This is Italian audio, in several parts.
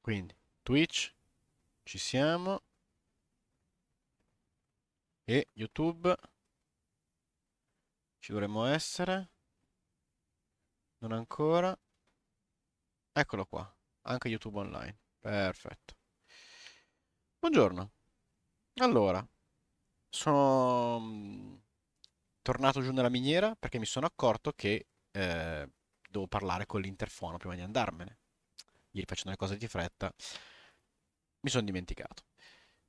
Quindi, Twitch, ci siamo. E YouTube, ci dovremmo essere. Non ancora. Eccolo qua. Anche YouTube online. Perfetto. Buongiorno. Allora, sono tornato giù nella miniera perché mi sono accorto che devo parlare con l'interfono prima di andarmene. Ieri facendo le cose di fretta mi sono dimenticato.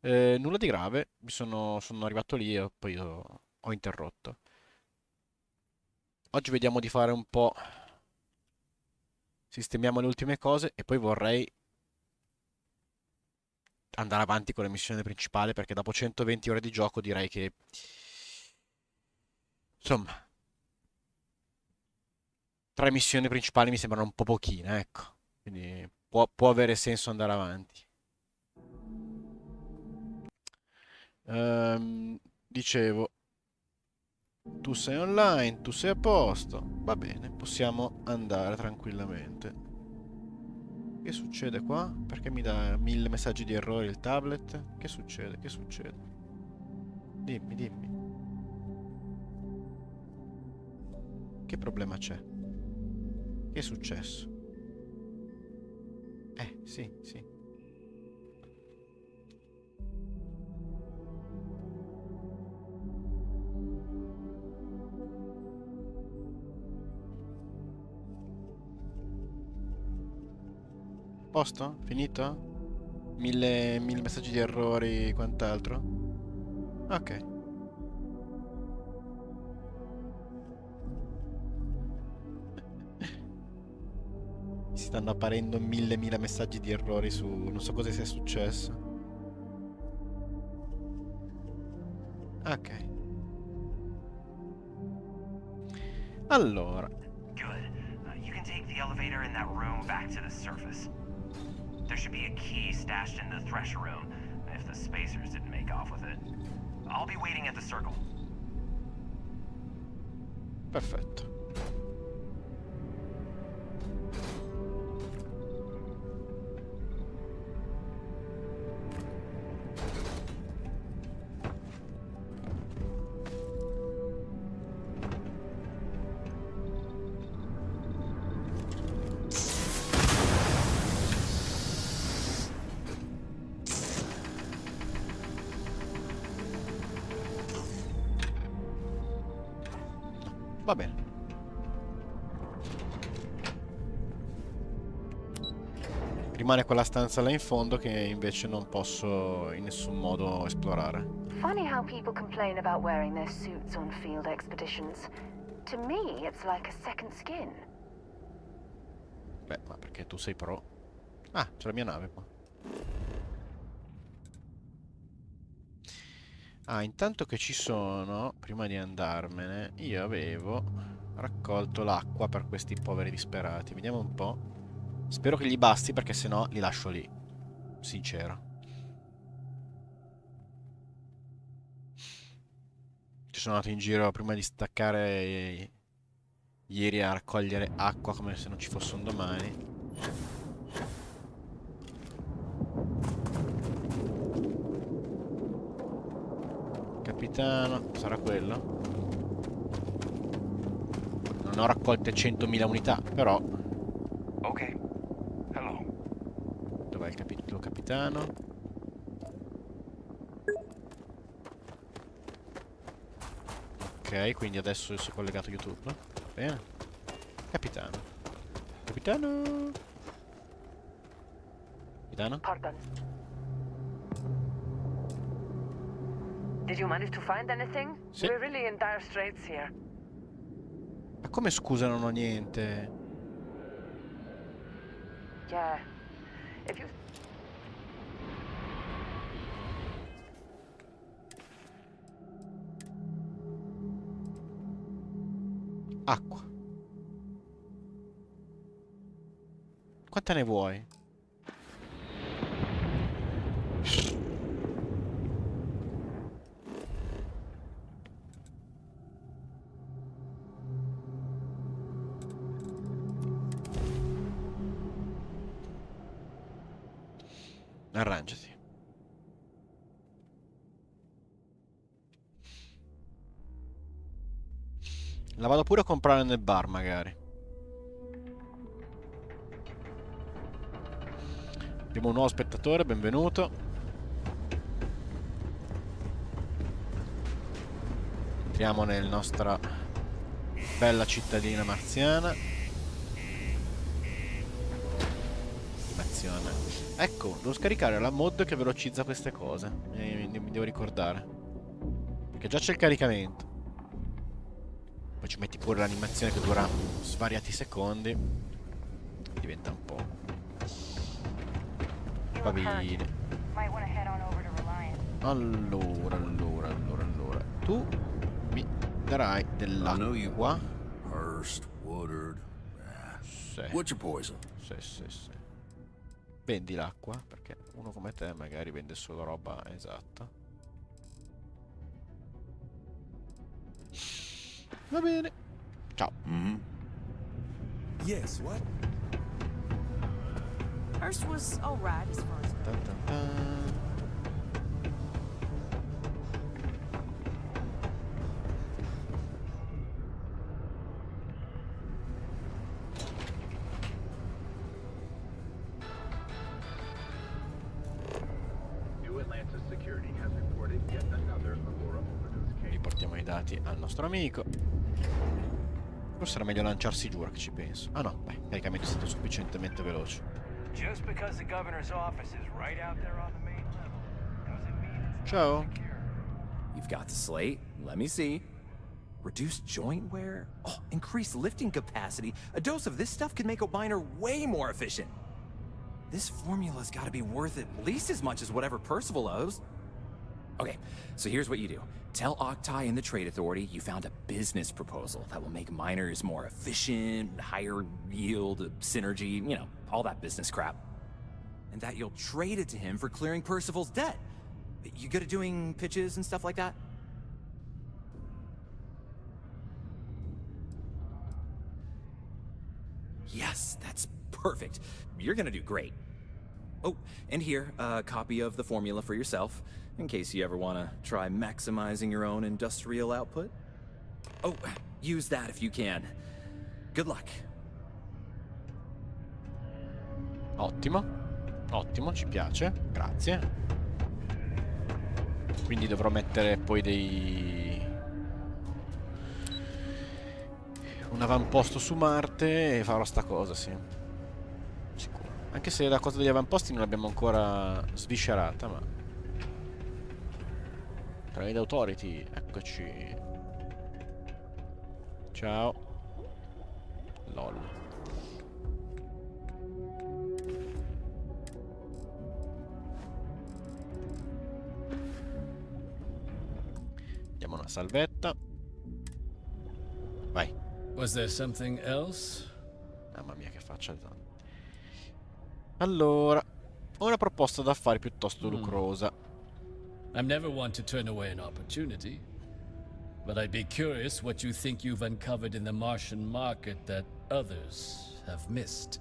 Nulla di grave, sono arrivato lì e poi ho interrotto. Oggi vediamo di fare un po'. Sistemiamo le ultime cose e poi vorrei andare avanti con la missione principale perché dopo 120 ore di gioco direi che insomma 3 missioni principali mi sembrano un po' pochine, ecco. Quindi può avere senso andare avanti. Dicevo, tu sei online, tu sei a posto. Va bene, possiamo andare tranquillamente. Che succede qua? Perché mi dà 1000 messaggi di errore il tablet? Che succede? Che succede? Dimmi, dimmi. Che problema c'è? Che è successo? Sì, sì. Posto? Finito? Mille messaggi di errori, quant'altro? Ok. Mi stanno apparendo mille messaggi di errori su. Non so cosa sia successo. Ok. Allora. Good. You can take the elevator in that room back to the surface. There should be a key stashed in the thresher room, if the spacers didn't make off with it. I'll be waiting at the circle. Perfetto. Va bene. Rimane quella stanza là in fondo che invece non posso in nessun modo esplorare. Funny how people complain about wearing their suits on field expeditions. To me, it's like a second skin. Beh, ma perché tu sei pro? Ah, c'è la mia nave qua. Ah, intanto che ci sono, prima di andarmene, io avevo raccolto l'acqua per questi poveri disperati. Vediamo un po'. Spero che gli basti perché sennò li lascio lì. Sincero. Ci sono andato in giro prima di staccare ieri a raccogliere acqua come se non ci fosse un domani. Capitano, sarà quello? Non ho raccolte 100.000 unità, però. Okay. Hello. Dov'è il capitano? Ok, quindi adesso si è collegato YouTube. Va bene. Capitano. Capitano. Capitano? Pardon. Did you manage to find anything? Sì. We're really in dire straits here. Ma come scusa non ho niente? Yeah. If you... Acqua. Quanta ne vuoi? Arrangiati. La vado pure a comprare nel bar, magari. Abbiamo un nuovo spettatore, benvenuto. Entriamo nella nostra bella cittadina marziana. Animazione. Ecco, devo scaricare la mod che velocizza queste cose. Mi devo ricordare. Perché già c'è il caricamento. Poi ci metti pure l'animazione che dura svariati secondi. Diventa un po'. Va bene. Allora. Tu mi darai dell'acqua. Hurst, Woodard. Sì. What's your poison? Sì. Vendi l'acqua, perché uno come te magari vende solo roba esatta. Va bene. Ciao. Mm-hmm. Yes, what? Hurst was alright as far as Tan, tan, tan. New Atlantis Security has reported yet another Aurora overdose case. Riportiamo i dati al nostro amico. Forse era meglio lanciarsi giù, ora che ci penso. Ah no, dai, il caricamento è stato sufficientemente veloce. Just because the governor's office is right out there on the main level doesn't mean it's Ciao. not secure. You've got the slate. Let me see. Reduced joint wear? Oh, increased lifting capacity. A dose of this stuff could make a miner way more efficient. This formula's gotta be worth at least as much as whatever Percival owes. Okay, so here's what you do. Tell Octai and the Trade Authority you found a business proposal that will make miners more efficient, higher yield, synergy, you know, all that business crap. And that you'll trade it to him for clearing Percival's debt. You good at doing pitches and stuff like that? Yes, that's perfect. You're gonna do great. Oh, and here, a copy of the formula for yourself, in case you ever want to try maximizing your own industrial output. Oh, use that if you can. Good luck. Ottimo. Ottimo, ci piace. Grazie. Quindi dovrò mettere poi un avamposto su Marte e farò sta cosa, sì. Sicuro. Anche se la cosa degli avamposti non l'abbiamo ancora sviscerata, ma... Trade Authority, eccoci. Ciao. LOL. Diamo una salvetta. Vai. Was there something else? Mamma mia che faccia. Allora, ho una proposta d'affari piuttosto lucrosa. I'm never one to turn away an opportunity, but I'd be curious what you think you've uncovered in the Martian market that others have missed.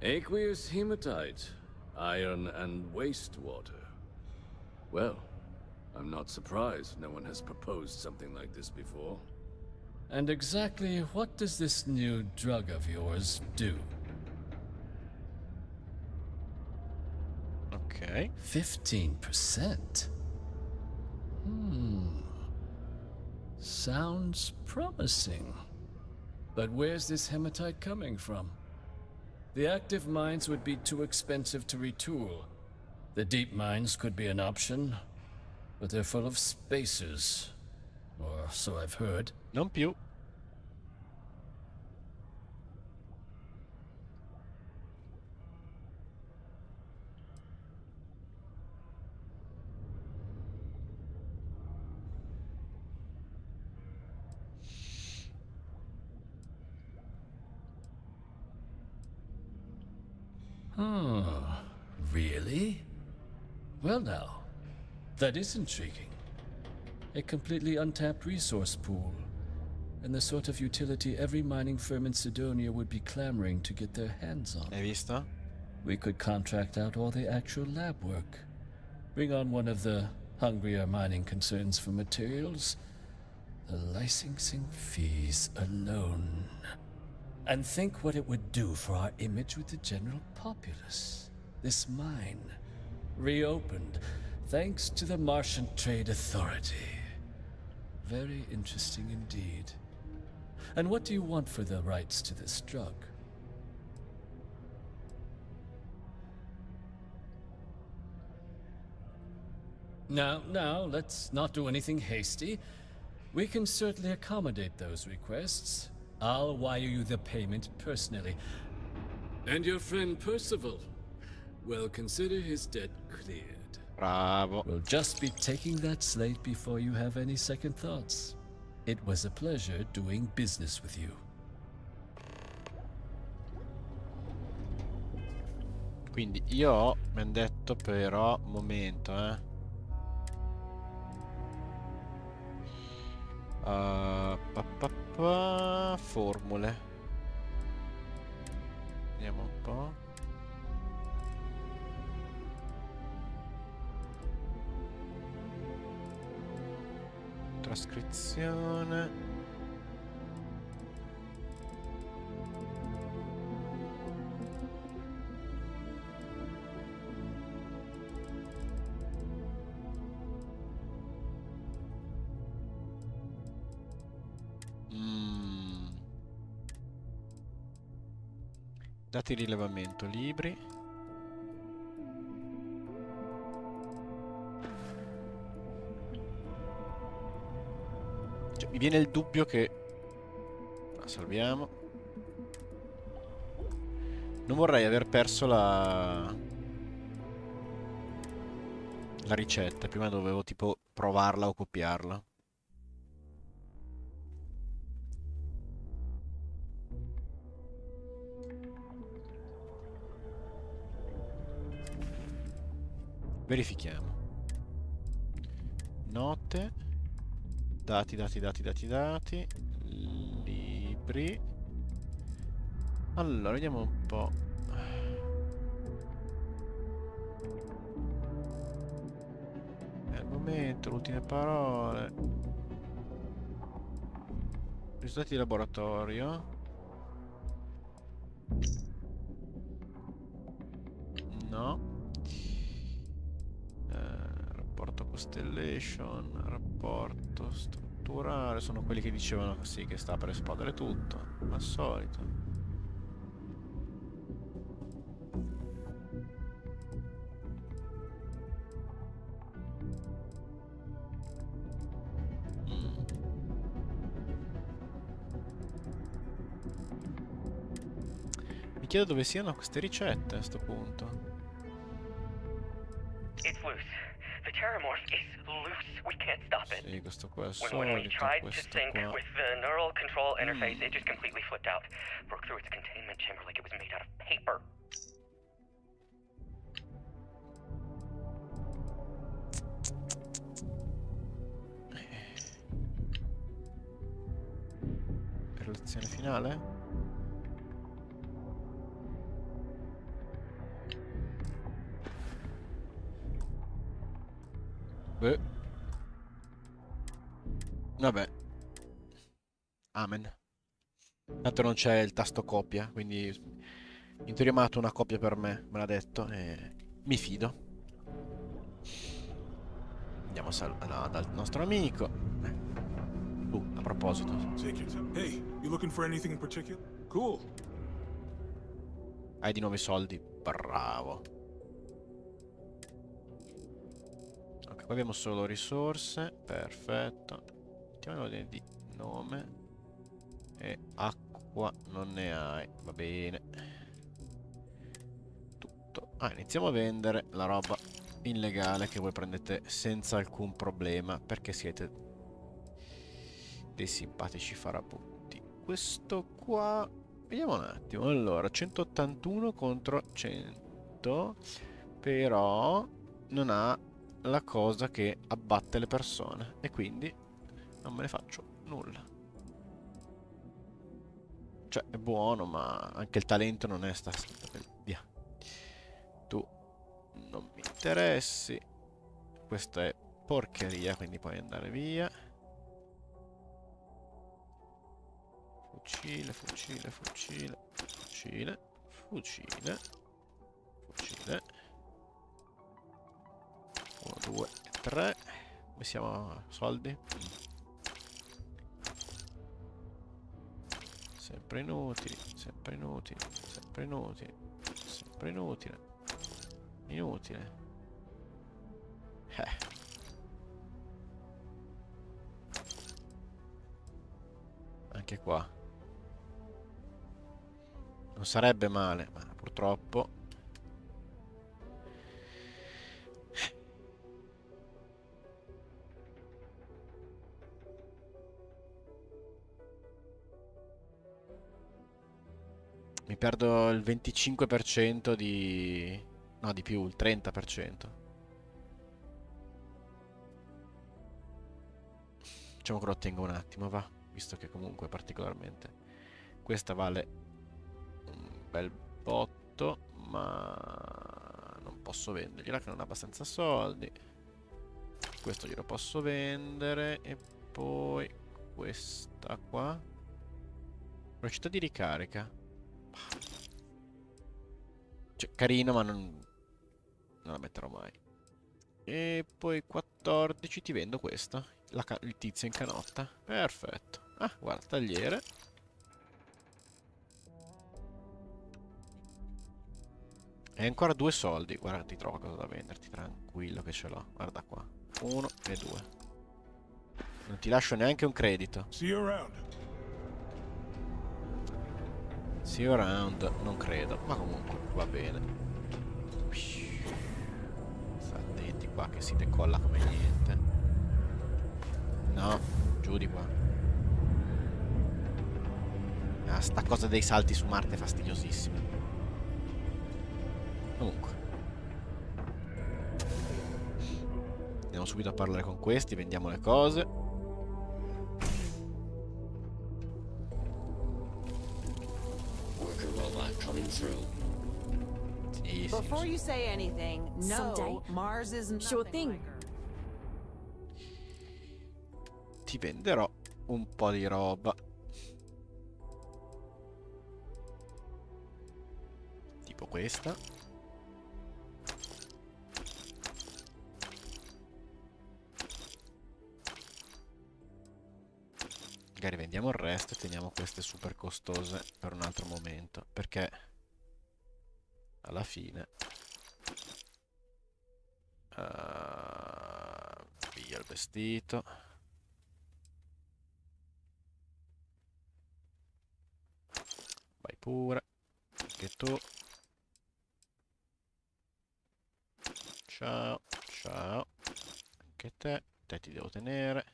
Aqueous hematite, iron and wastewater. Well, I'm not surprised no one has proposed something like this before. And exactly what does this new drug of yours do? Ok. 15%? Sounds promising. But where's this hematite coming from? The active mines would be too expensive to retool. The deep mines could be an option, but they're full of spacers. Or so I've heard. Non più. Really? Well now, that is intriguing. A completely untapped resource pool. and the sort of utility every mining firm in Sidonia would be clamoring to get their hands on. Hai visto? We could contract out all the actual lab work. Bring on one of the hungrier mining concerns for materials. The licensing fees alone. And think what it would do for our image with the general populace. This mine, reopened, thanks to the Martian Trade Authority. Very interesting indeed. And what do you want for the rights to this drug? Now, let's not do anything hasty. We can certainly accommodate those requests. I'll wire you the payment personally. And your friend Percival? Well, consider his debt cleared. Bravo. We'll just be taking that slate before you have any second thoughts. It was a pleasure doing business with you. Quindi io mi hanno detto però, un momento, formule. Vediamo un po'. Trascrizione. Dati di rilevamento, libri. Cioè, mi viene il dubbio che... La salviamo. Non vorrei aver perso la ricetta. Prima dovevo tipo provarla o copiarla. Verifichiamo. Note. Dati. Libri. Allora, vediamo un po'. È il momento, le ultime parole. Risultati di laboratorio. No. Rapporto Constellation, rapporto strutturale, sono quelli che dicevano così che sta per esplodere tutto, al solito. Mi chiedo dove siano queste ricette a sto punto. It's loose. The Terramorph is loose. We can't stop it. Sì, questo qua è When we solito, tried to questo sync qua. with the neural control interface, it just completely flipped out. Broke through its containment chamber like it was made out of paper. Relazione finale? Beh. Vabbè. Amen. Tanto non c'è il tasto copia, quindi in teoria mi ha dato una copia per me l'ha detto, e mi fido. Andiamo dal nostro amico. A proposito. Take it. Hey, you looking for anything in particular? Cool. Hai di nuovo i soldi. Bravo. Ok, qua abbiamo solo risorse. Perfetto. Mettiamo l'ordine di nome. E acqua non ne hai. Va bene. Tutto. Iniziamo a vendere la roba illegale che voi prendete senza alcun problema, perché siete dei simpatici farabutti. Questo qua, vediamo un attimo. Allora, 181 contro 100, però non ha la cosa che abbatte le persone, e quindi non me ne faccio nulla. Cioè, è buono, ma anche il talento non è sta... Via. Tu non mi interessi. Questa è porcheria, quindi puoi andare via. Fucile, fucile, fucile, fucile, fucile, fucile. 1, 2, 3. Come siamo? Soldi? Sempre inutili, sempre inutili, sempre inutili, sempre inutile. Inutile. Anche qua. Non sarebbe male, ma purtroppo... Mi perdo il 25% di... No, di più, il 30%. Diciamo che lo tengo un attimo, va. Visto che comunque particolarmente... Questa vale un bel botto, ma... Non posso vendergliela, che non ha abbastanza soldi. Questo glielo posso vendere. E poi... Questa qua... Velocità di ricarica. Cioè, carino, ma non la metterò mai. E poi 14 ti vendo questo. Il tizio in canotta. Perfetto. Ah, guarda, tagliere. E ancora 2 soldi. Guarda, ti trovo cosa da venderti. Tranquillo che ce l'ho. Guarda qua. 1 e 2. Non ti lascio neanche un credito. See you around. See you around. Non credo. Ma comunque va bene. Sta attenti qua che si decolla come niente. No, giù di qua. Ah, sta cosa dei salti su Marte è fastidiosissima. Comunque. Andiamo subito a parlare con questi, vendiamo le cose. Sì, sì, Before sì. you say anything, no, Someday. Mars is nothing Sure thing. like Earth. Ti venderò un po' di roba. Tipo questa. Magari vendiamo il resto e teniamo queste super costose per un altro momento. Perché alla fine... via il vestito. Vai pure. Anche tu. Ciao. Ciao. Anche te. Te ti devo tenere.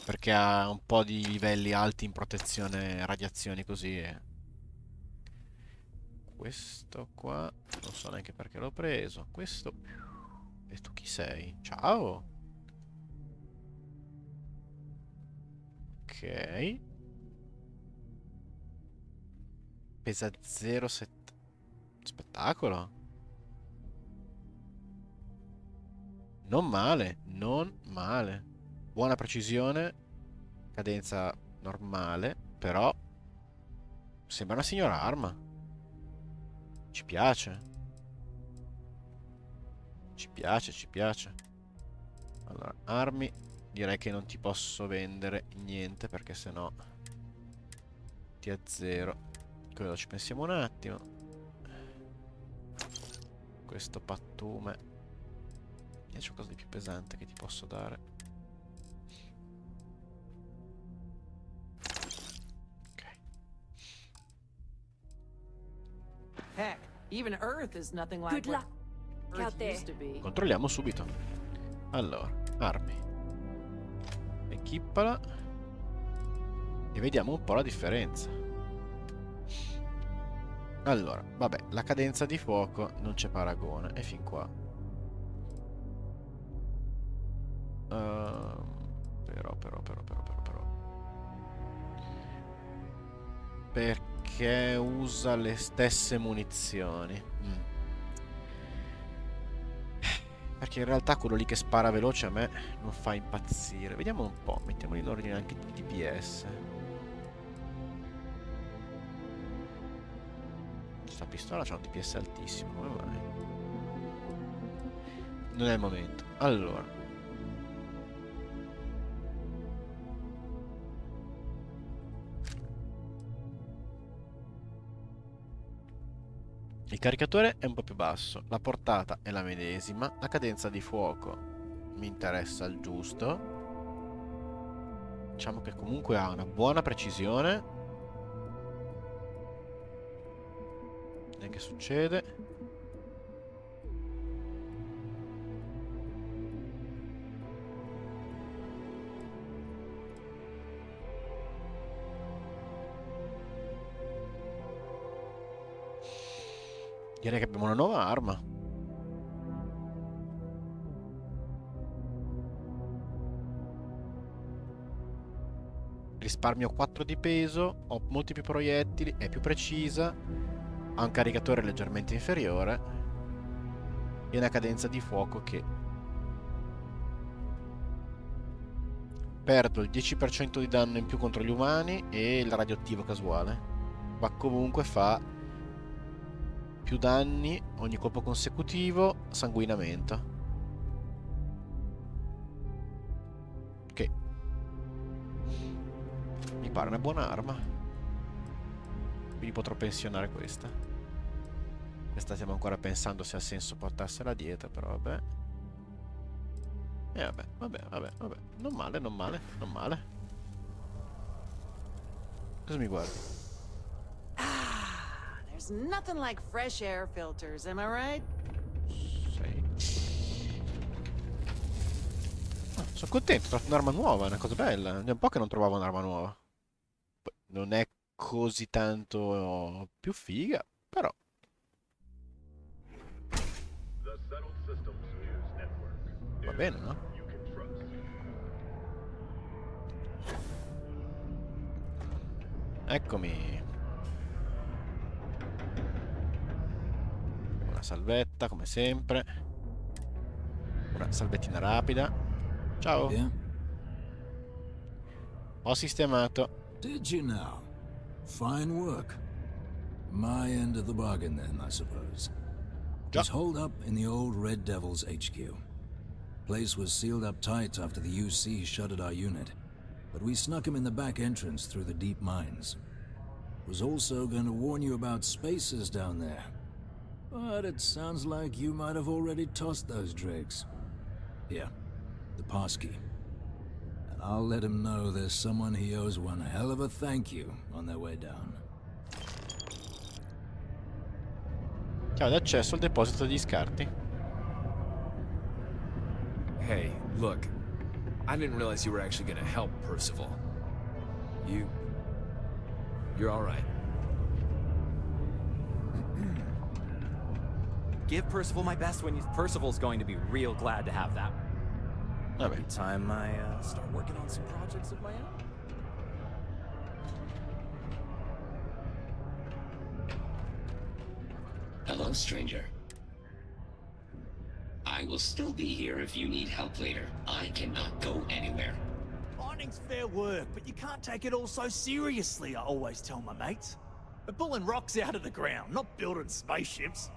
Perché ha un po' di livelli alti in protezione radiazioni così. Questo qua. Non so neanche perché l'ho preso. Questo. E tu chi sei? Ciao. Ok. Pesa 0,7. Spettacolo. Non male, non male. Buona precisione. Cadenza normale. Però sembra una signora arma. Ci piace. Ci piace, ci piace. Allora, armi. Direi che non ti posso vendere niente perché sennò ti azzero. Quello ci pensiamo un attimo. Questo pattume. C'è qualcosa di più pesante che ti posso dare. Ok. Heck, even Earth is nothing like Good what luck Earth out there. used to be. Controlliamo subito. Allora, armi. Equippala. E vediamo un po' la differenza. Allora, vabbè, la cadenza di fuoco non c'è paragone. E fin qua. Però. Perché usa le stesse munizioni. Perché in realtà quello lì che spara veloce a me non fa impazzire. Vediamo un po', mettiamoli in ordine anche di DPS. Questa pistola c'ha un DPS altissimo, come mai? Non è il momento. Allora. Il caricatore è un po' più basso, la portata è la medesima, la cadenza di fuoco mi interessa il giusto. Diciamo che comunque ha una buona precisione. E che succede? Direi che abbiamo una nuova arma. Risparmio 4 di peso, ho molti più proiettili, è più precisa, ha un caricatore leggermente inferiore e una cadenza di fuoco che perdo il 10% di danno in più contro gli umani e il radioattivo casuale, ma comunque fa più danni ogni colpo consecutivo, sanguinamento. Che mi pare una buona arma. Quindi potrò pensionare questa. Questa stiamo ancora pensando se ha senso portarsela dietro, però vabbè. E vabbè. Non male, non male. Cosa mi guardi? There's nothing like fresh air filters, am I right? Sono contento, ho trovato un'arma nuova, è una cosa bella. È un po' che non trovavo un'arma nuova. Non è così tanto più figa, però. Va bene, no? Eccomi. Una salvetta, come sempre. Una salvettina rapida. Ciao. Yeah? Ho sistemato. Did you now? Fine work. My end of the bargain then, I suppose. He's holed up in the old Red Devil's HQ. Place was sealed up tight after the UC shuttered our unit, but we snuck him in the back entrance through the deep mines. Was also going to warn you about spacers down there, but it sounds like you might have already tossed those dregs. Here, the passkey. And I'll let him know there's someone he owes one hell of a thank you on their way down. Chiave d'accesso al deposito degli scarti. Hey, look. I didn't realize you were actually gonna help Percival. You're alright. Give Percival my best when Percival's going to be real glad to have that. Every time I start working on some projects of my own. Hello, stranger. I will still be here if you need help later. I cannot go anywhere. Mining's fair work, but you can't take it all so seriously, I always tell my mates. We're pulling rocks out of the ground, not building spaceships.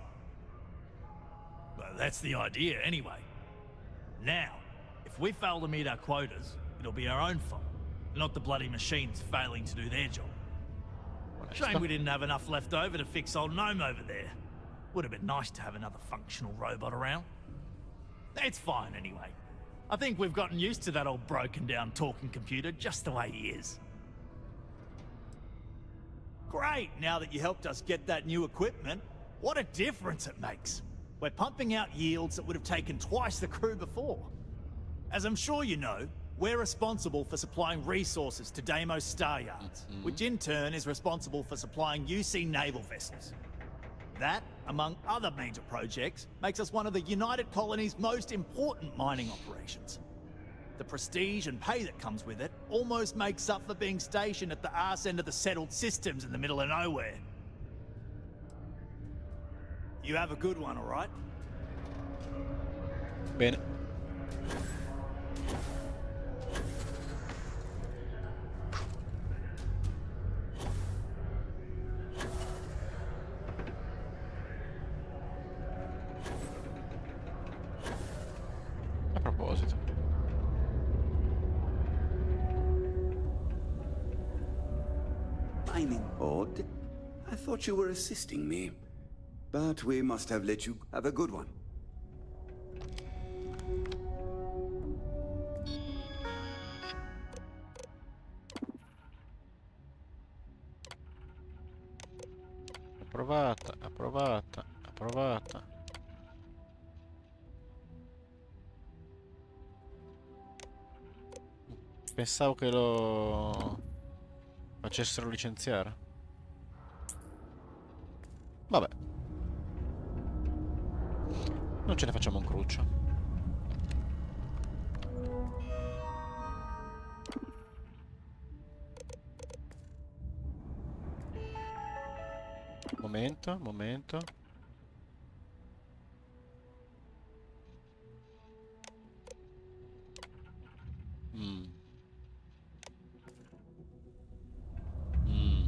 Well, that's the idea, anyway. Now, if we fail to meet our quotas, it'll be our own fault, not the bloody machines failing to do their job. Shame we didn't have enough left over to fix old Gnome over there. Would have been nice to have another functional robot around. It's fine anyway. I think we've gotten used to that old broken down talking computer just the way he is. Great, now that you helped us get that new equipment, what a difference it makes. We're pumping out yields that would have taken twice the crew before. As I'm sure you know, we're responsible for supplying resources to Deimos Star Yards, which in turn is responsible for supplying UC naval vessels. That, among other major projects, makes us one of the United Colony's most important mining operations. The prestige and pay that comes with it almost makes up for being stationed at the arse end of the settled systems in the middle of nowhere. You have a good one, all right? Bene. A proposito. Mining board? I thought you were assisting me. But we must have let you have a good one. Approvata, approvata, approvata. Pensavo che lo facessero licenziare. Vabbè. Non ce ne facciamo un cruccio. Momento, momento. Mm. Mm.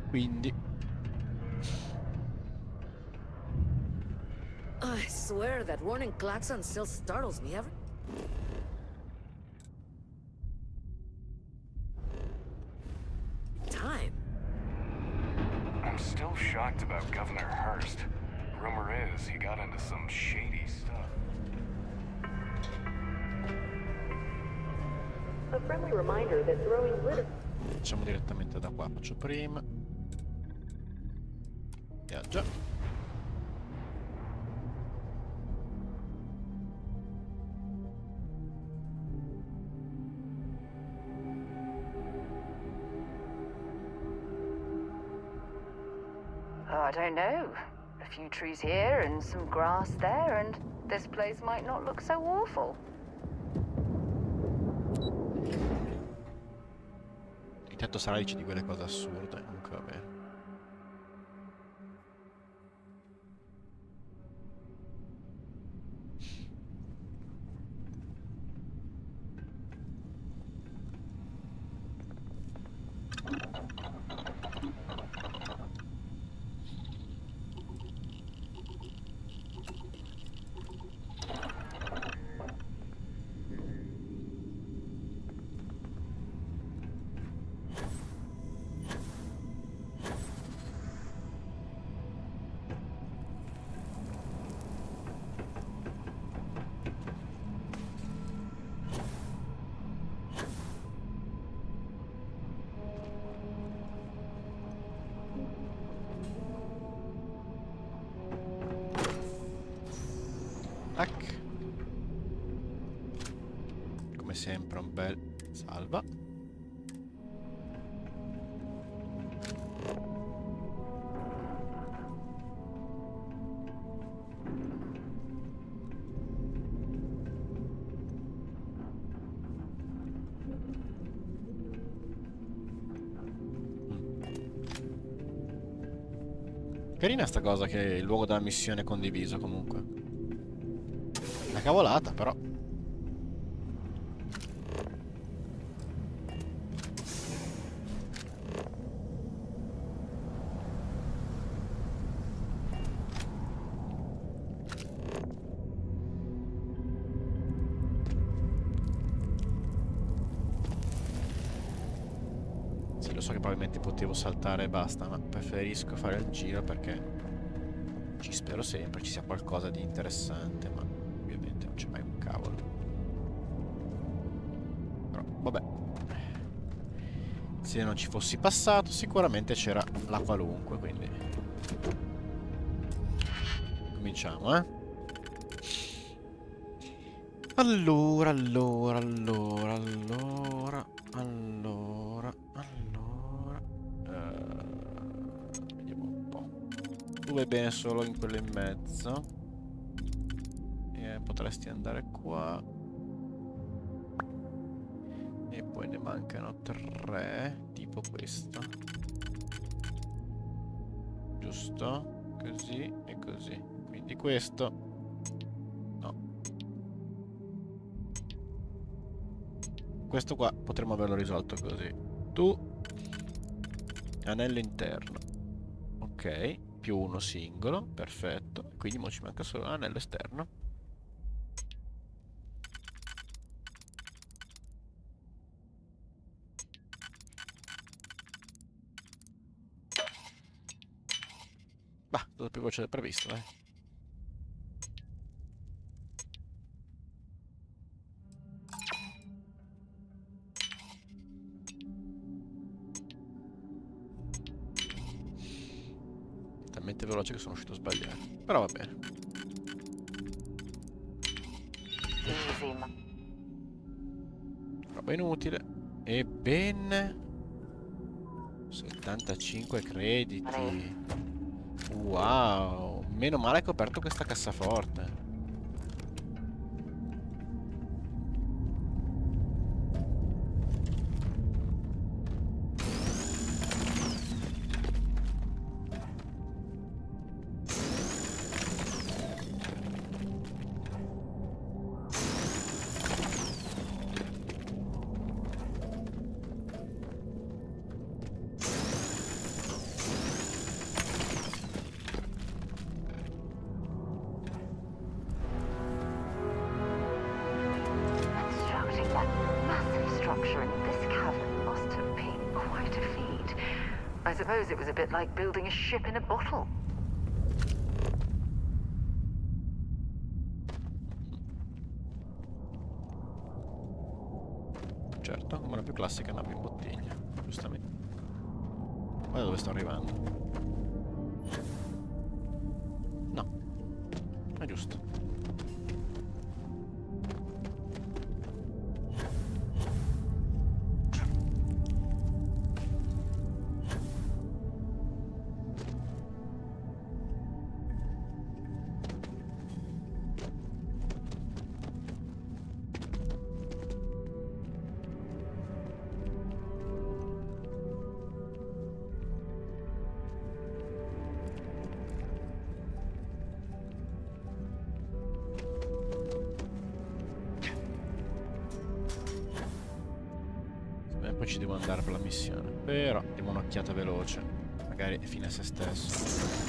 Quindi I swear that warning klaxon still startles me every... time. I'm still shocked about Governor Hurst. Rumor is he got into some shady stuff. A friendly reminder that throwing glitter... facciamo direttamente da qua. Faccio prima. Viaggia. Oh, I don't know. A few trees here and some grass there, and this place might not look so awful. Intanto Sara dice di quelle cose assurde. Comunque va bene. Come sempre un bel salva. Carina sta cosa che il luogo della missione è condiviso comunque. Una cavolata però. Sì, lo so che probabilmente potevo saltare e basta, ma preferisco fare il giro perché ci spero sempre ci sia qualcosa di interessante, ma ovviamente non c'è mai un cavolo. Però, vabbè. Se non ci fossi passato, sicuramente c'era la qualunque, quindi... cominciamo, eh? Allora. vai bene solo in quello in mezzo. E potresti andare qua. E poi ne mancano 3, tipo questo. Giusto? Così e così. Quindi questo. No. Questo qua potremmo averlo risolto così. Tu. Anello interno. Ok. Più uno singolo. Perfetto. Quindi mo ci manca solo l'anello esterno. Bah, tutto più veloce del previsto, dai. Talmente veloce che sono uscito sbagliato. Però va bene. Easy. Roba inutile. E ben 75 crediti. Wow. Meno male che ho aperto questa cassaforte. Constructing that massive structure in this cavern must have been quite a feat. I suppose it was a bit like building a ship in a bottle. Certo, come la più classica nave in bottiglia. Giustamente. Guarda dove sto arrivando. No. È giusto. Poi ci devo andare per la missione. Però diamo un'occhiata veloce. Magari è fine a se stesso.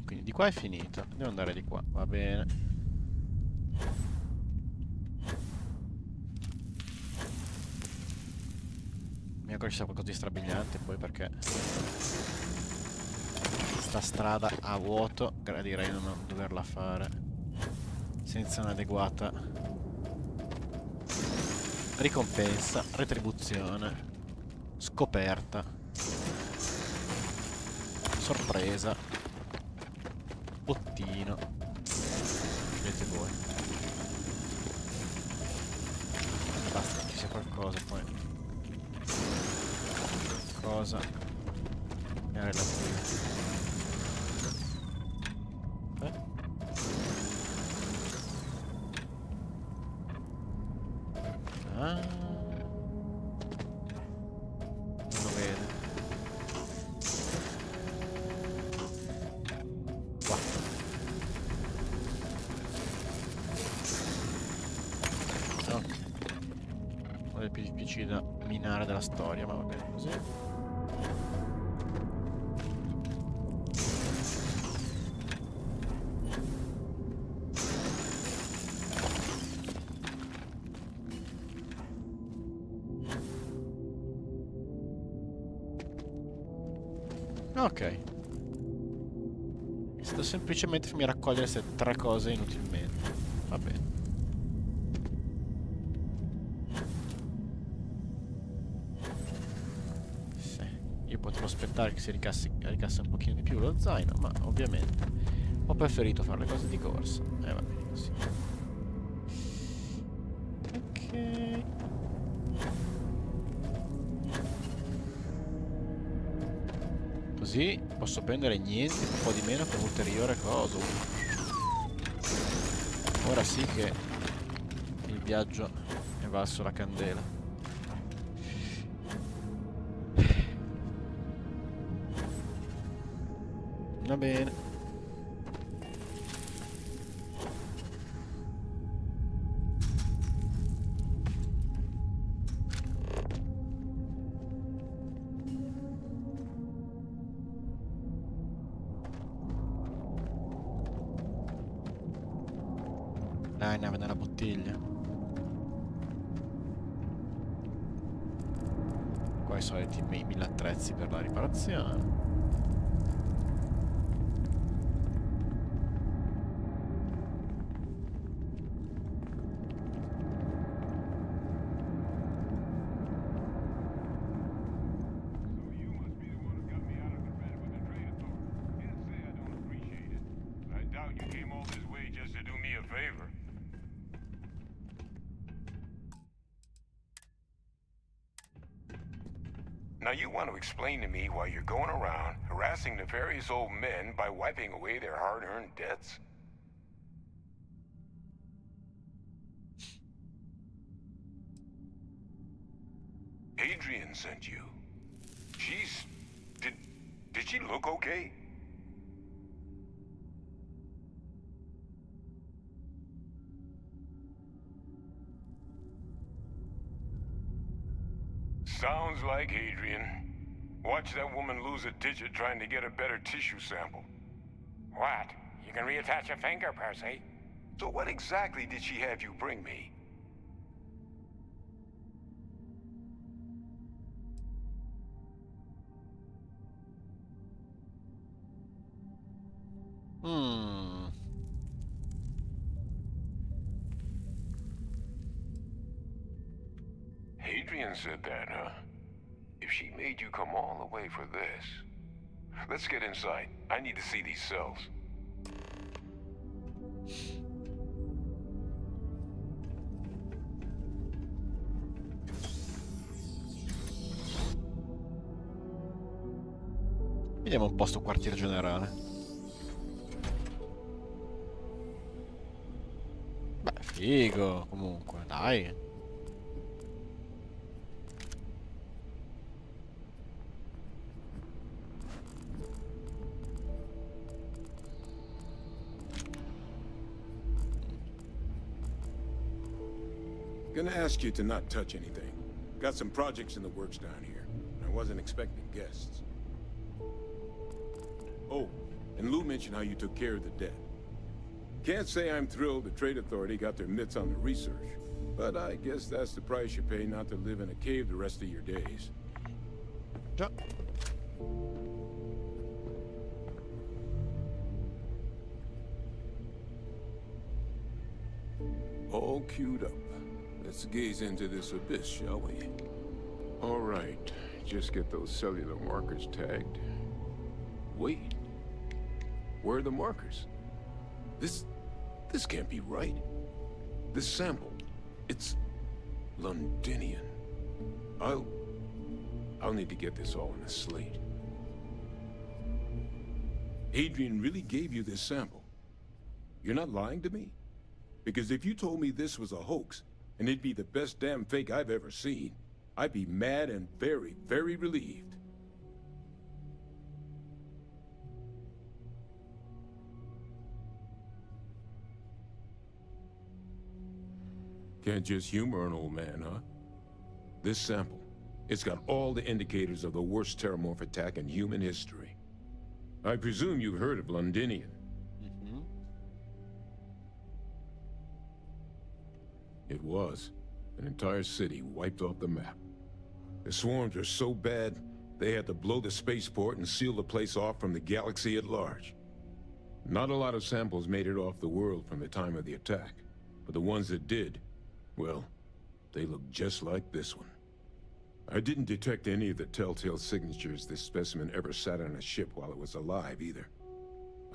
Quindi di qua è finito. Devo andare di qua. Va bene. Mi auguro ci sia qualcosa di strabiliante poi perché sta strada a vuoto gradirei non doverla fare senza un'adeguata ricompensa, retribuzione, scoperta, sorpresa, bottino. Vedete voi. Basta che ci sia qualcosa poi. Cosa è relativo. Ah, non lo vede. Qua. Ok. Uno dei più difficili da minare della storia, ma va bene così. Ok. È stato semplicemente farmi raccogliere queste 3 cose inutilmente. Va bene. Sì. Io potevo aspettare che si ricassi un pochino di più lo zaino, ma ovviamente ho preferito fare le cose di corsa. E va bene così. Ok. Così posso prendere niente, un po' di meno per ulteriore cosa. Ora sì che il viaggio è valso la candela. Va bene. Dai, nave nella bottiglia. Qua i soliti 1000 attrezzi per la riparazione. Now you want to explain to me why you're going around harassing nefarious old men by wiping away their hard-earned debts? Adrian sent you. She's... Did she look okay? Sounds like Adrian. Watch that woman lose a digit trying to get a better tissue sample. What? You can reattach a finger, Percy. So what exactly did she have you bring me? Adrian said that, huh? If she made you come all the way for this... Let's get inside. I need to see these cells. Vediamo un po' sto quartier generale. Beh, figo, comunque, dai. Gonna ask you to not touch anything. Got some projects in the works down here. I wasn't expecting guests. Oh, and Lou mentioned how you took care of the debt. Can't say I'm thrilled the Trade Authority got their mitts on the research, but I guess that's the price you pay not to live in a cave the rest of your days. Già. All queued up. Let's gaze into this abyss, shall we? All right, just get those cellular markers tagged. Wait, where are the markers? This can't be right. This sample, it's Londinian. I'll need to get this all in a slate. Adrian really gave you this sample. You're not lying to me? Because if you told me this was a hoax, and it'd be the best damn fake I've ever seen, I'd be mad and very, very relieved. Can't just humor an old man, huh? This sample, it's got all the indicators of the worst terramorph attack in human history. I presume you've heard of Londinian. It was. An entire city wiped off the map. The swarms are so bad, they had to blow the spaceport and seal the place off from the galaxy at large. Not a lot of samples made it off the world from the time of the attack, but the ones that did, well, they look just like this one. I didn't detect any of the telltale signatures this specimen ever sat on a ship while it was alive, either.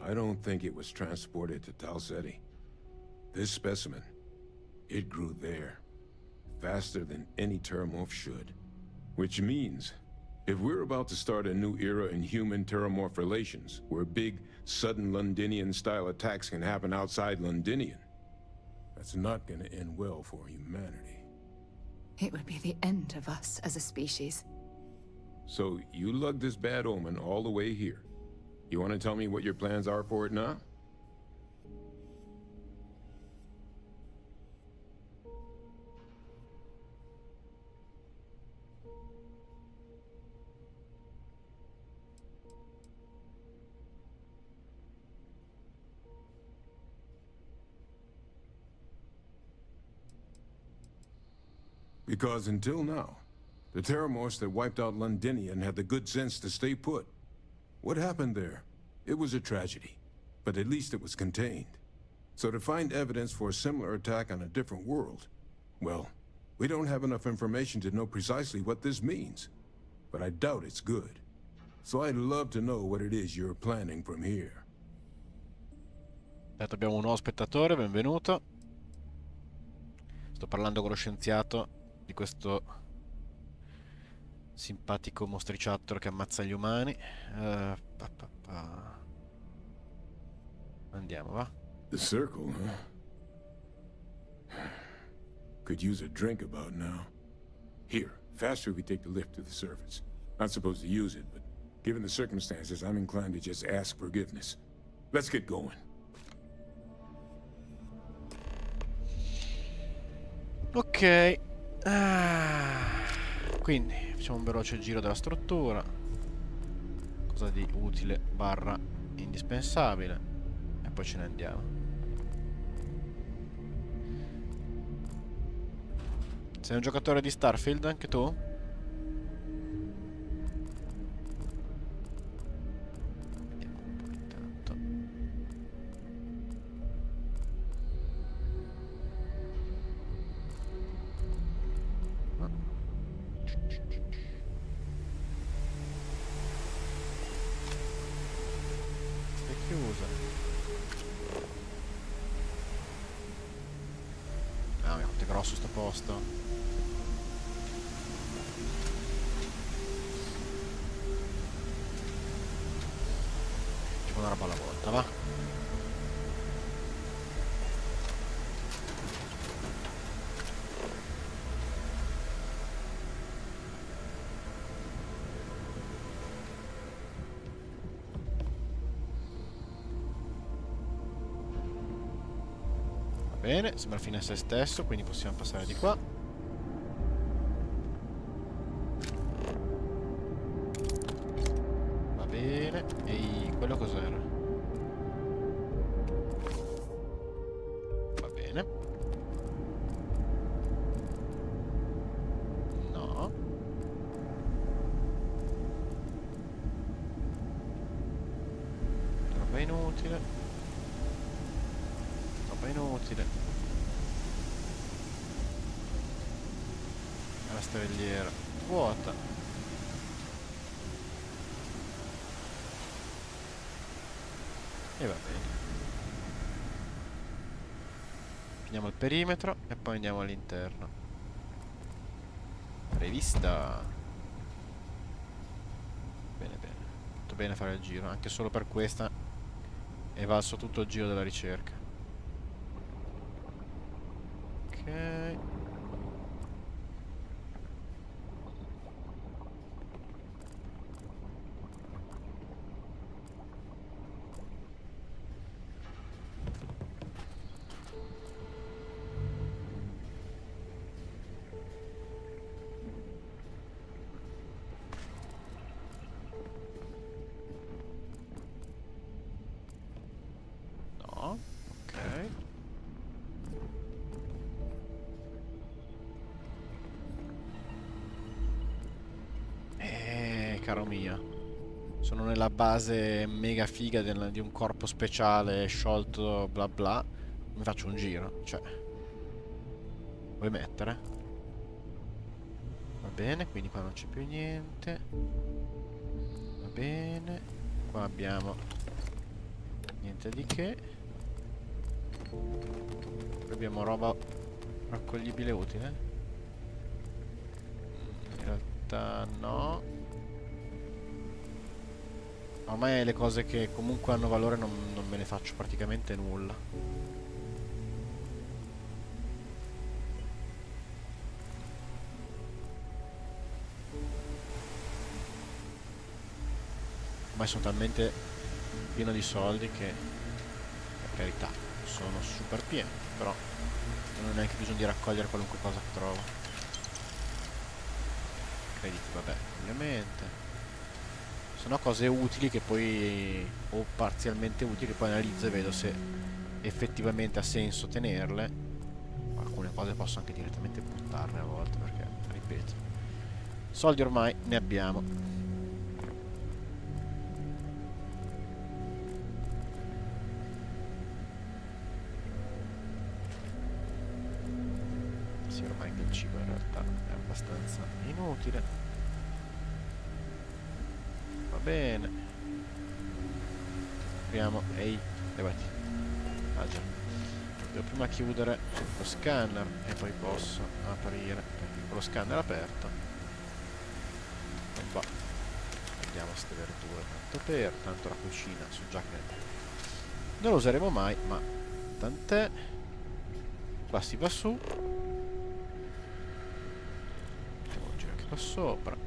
I don't think it was transported to Tal Ceti. This specimen, it grew there, faster than any terramorph should. Which means, if we're about to start a new era in human-terramorph relations, where big, sudden Londinian-style attacks can happen outside Londinian, that's not gonna end well for humanity. It would be the end of us as a species. So, you lugged this bad omen all the way here. You want to tell me what your plans are for it now? Because until now, the Terramorphs that wiped out Londinian had the good sense to stay put. What happened there? It was a tragedy, but at least it was contained. So to find evidence for a similar attack on a different world, well, we don't have enough information to know precisely what this means. But I doubt it's good. So I'd love to know what it is you're planning from here. Aspetta, abbiamo un nuovo spettatore, benvenuto. Sto parlando con lo scienziato di questo simpatico mostriciattolo che ammazza gli umani. Andiamo, va. The circle, huh? Could use a drink about now. Here, faster if we take the lift to the surface. Not supposed to use it, but given the circumstances, I'm inclined to just ask forgiveness. Let's get going. Ok. Quindi facciamo un veloce giro della struttura. Cosa di utile barra indispensabile. E poi ce ne andiamo. Sei un giocatore di Starfield anche tu? Vediamo un po' intanto. È chiusa. Ah, mio, quanto è grosso sto posto. Una roba alla volta, va? Va bene, sembra fine a se stesso, quindi possiamo passare di qua. Va bene, e quello cos'era? Va bene. No. Roba inutile. Roba inutile. La sterelliera vuota. E va bene. Finiamo il perimetro e poi andiamo all'interno. Rivista. Bene, bene. Tutto bene fare il giro. Anche solo per questa è valso tutto il giro della ricerca. Ok. No, ok. caro mio. Sono nella base mega figa di un corpo speciale sciolto bla bla. Mi faccio un giro, cioè. Vuoi mettere? Va bene, quindi qua non c'è più niente. Va bene. Qua abbiamo niente di che. Qui abbiamo roba raccoglibile utile. In realtà no. Ormai le cose che comunque hanno valore non me ne faccio praticamente nulla. Ormai sono talmente pieno di soldi che, per carità, sono super pieno, però non ho neanche bisogno di raccogliere qualunque cosa che trovo. Crediti, vabbè, ovviamente. Sono cose utili che poi, o parzialmente utili, che poi analizzo e vedo se effettivamente ha senso tenerle. Alcune cose posso anche direttamente buttarle a volte, perché, ripeto, soldi ormai ne abbiamo. Sì, ormai che il cibo in realtà è abbastanza inutile. Va bene. Apriamo. Ehi, levati. Ah già. Devo prima chiudere lo scanner e poi posso aprire. Perché con lo scanner aperto non va. Vediamo queste verdure. Tanto la cucina so già che non lo useremo mai, ma tant'è. Qua si va su. Facciamo un giro anche qua sopra.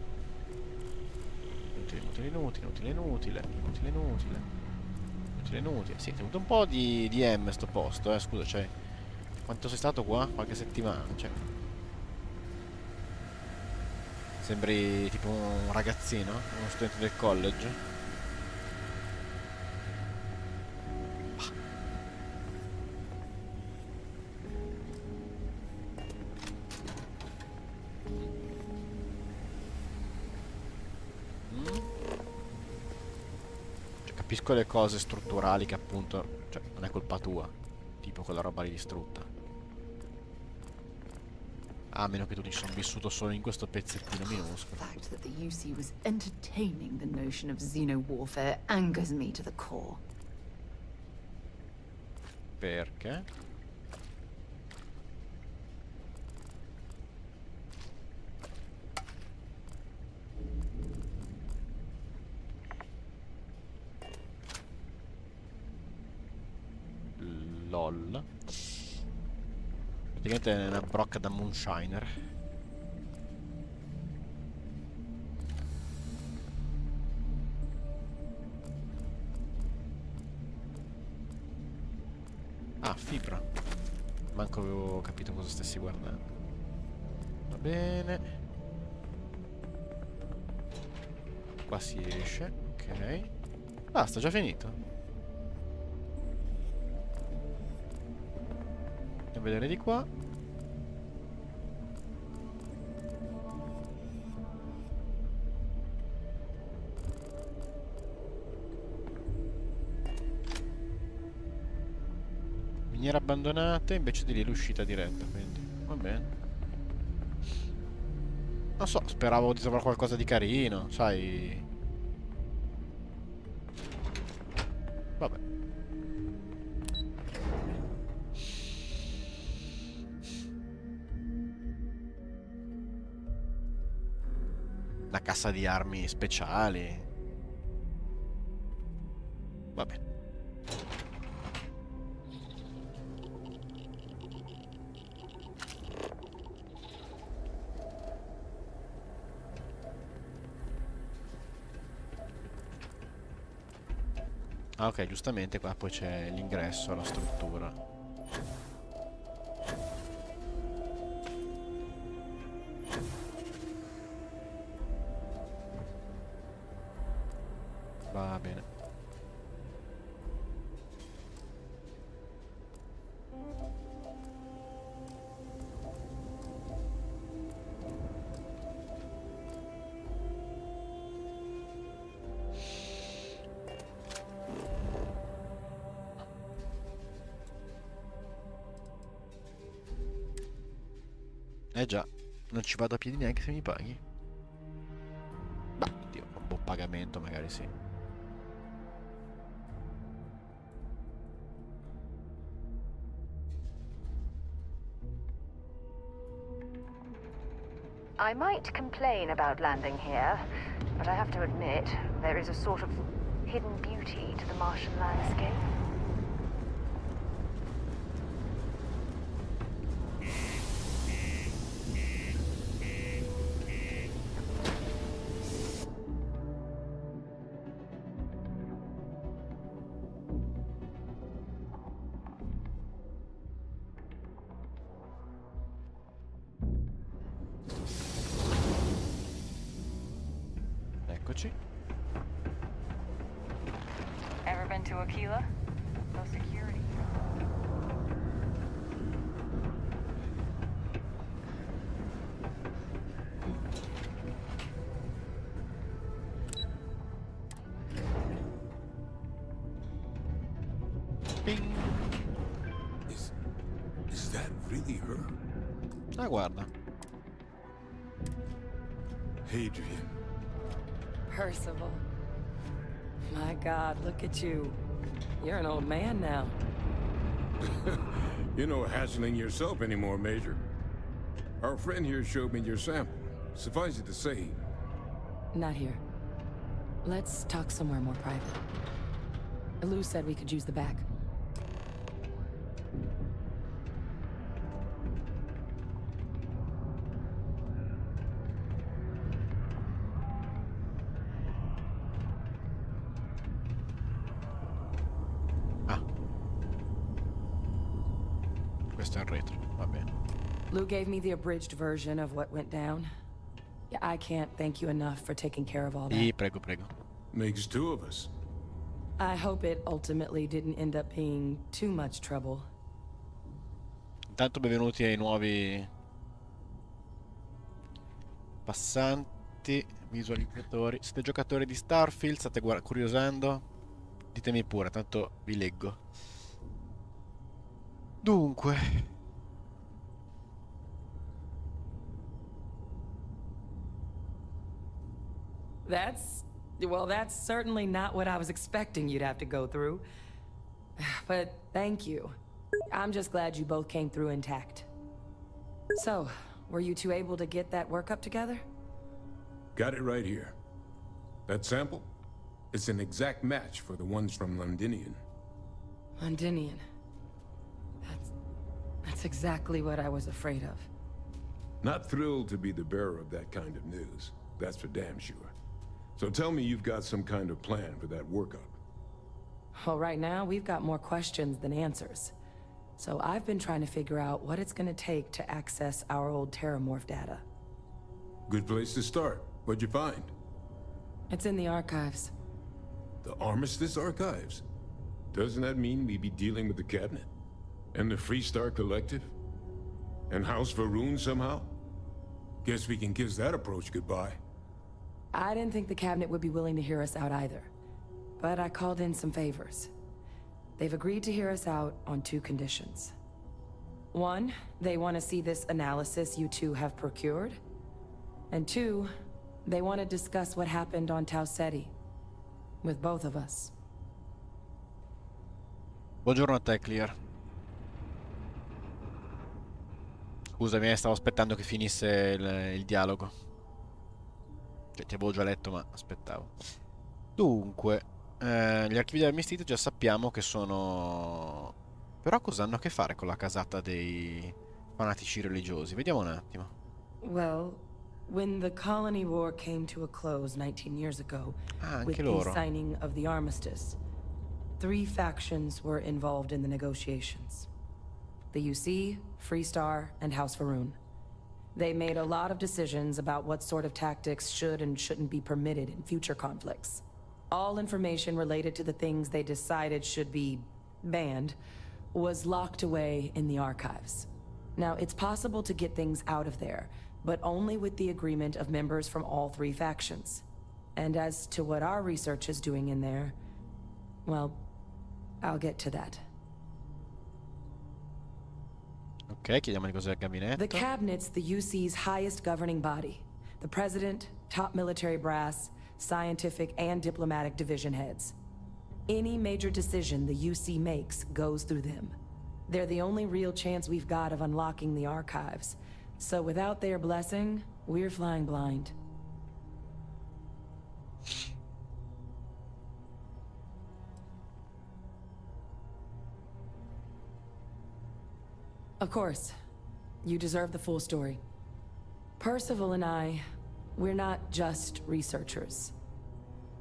Inutile, inutile, inutile, inutile, inutile, inutile, inutile, inutile. Sì, è tenuto un po' di M sto posto, scusa, cioè. Quanto sei stato qua? Qualche settimana, cioè. Sembri tipo un ragazzino, uno studente del college. Capisco le cose strutturali che appunto, cioè, non è colpa tua, tipo quella roba lì distrutta. A meno che tu ci sono vissuto solo in questo pezzettino minuscolo. The fact that the UC was entertaining the notion of xeno-warfare angers me to the core. Perché? LOL. Praticamente è una brocca da moonshiner. Ah, fibra. Manco avevo capito cosa stessi guardando. Va bene. Qua si esce. Ok. Basta, già finito. Andiamo a vedere di qua. Miniere abbandonate, invece di lì l'uscita diretta, quindi va bene. Non so, speravo di trovare qualcosa di carino, sai. Vabbè. Una cassa di armi speciali. Vabbè. Ah, ok, giustamente qua poi c'è l'ingresso alla struttura. Va bene. Eh già, non ci vado a piedi neanche se mi paghi. Bah, oddio, un buon pagamento magari sì. I might complain about landing here, but I have to admit, there is a sort of hidden beauty to the Martian landscape. Eccoci. Ever been to Aquila? No security. Ping. Is that really her? Ah, guarda. Hadrian. Percival. My God, look at you. You're an old man now. You're no hassling yourself anymore, Major. Our friend here showed me your sample. Suffice it to say... Not here. Let's talk somewhere more private. Lou said we could use the back. Questo è il retro, va bene. Lou gave me the abridged version of what went down. Yeah, I can't thank you enough for taking care of all that. Prego, prego. Makes two of us. I hope it ultimately didn't end up being too much trouble. Intanto benvenuti ai nuovi passanti, visualizzatori. Siete giocatori di Starfield? State curiosando? Ditemi pure, tanto vi leggo. Dunque, That's certainly not what I was expecting you'd have to go through. But thank you. I'm just glad you both came through intact. So, were you two able to get that workup together? Got it right here. That sample? It's an exact match for the ones from Londinian. Londinian. That's exactly what I was afraid of. Not thrilled to be the bearer of that kind of news. That's for damn sure. So tell me you've got some kind of plan for that workup. Well, right now, we've got more questions than answers. So I've been trying to figure out what it's gonna take to access our old Terramorph data. Good place to start. What'd you find? It's in the archives. The Armistice Archives? Doesn't that mean we'd be dealing with the Cabinet? And the Freestar Collective? And House Varun somehow? Guess we can kiss that approach goodbye. I didn't think the Cabinet would be willing to hear us out either. But I called in some favors. They've agreed to hear us out on two conditions. One, they want to see this analysis you two have procured. And two, they want to discuss what happened on Tau Ceti. With both of us. buongiorno a te, Clear. Scusami, stavo aspettando che finisse il dialogo. Cioè, ti avevo già letto, ma aspettavo. Dunque, gli archivi della Mistite già sappiamo che sono... Però cosa hanno a che fare con la casata dei fanatici religiosi? Vediamo un attimo. Well, when the colony war came to a close 19 years ago, with the signing of the armistice, 3 factions were involved in the negotiations. The UC, Freestar, and House Varun. They made a lot of decisions about what sort of tactics should and shouldn't be permitted in future conflicts. All information related to the things they decided should be banned was locked away in the archives. Now, it's possible to get things out of there, but only with the agreement of members from all 3 factions. And as to what our research is doing in there, well, I'll get to that. Ok, chiediamo di cos'è il gabinetto. The cabinet's the UC's highest governing body. The president, top military brass, scientific and diplomatic division heads. Any major decision the UC makes goes through them. They're the only real chance we've got of unlocking the archives. So without their blessing, we're flying blind. Of course. You deserve the full story. Percival and I, we're not just researchers.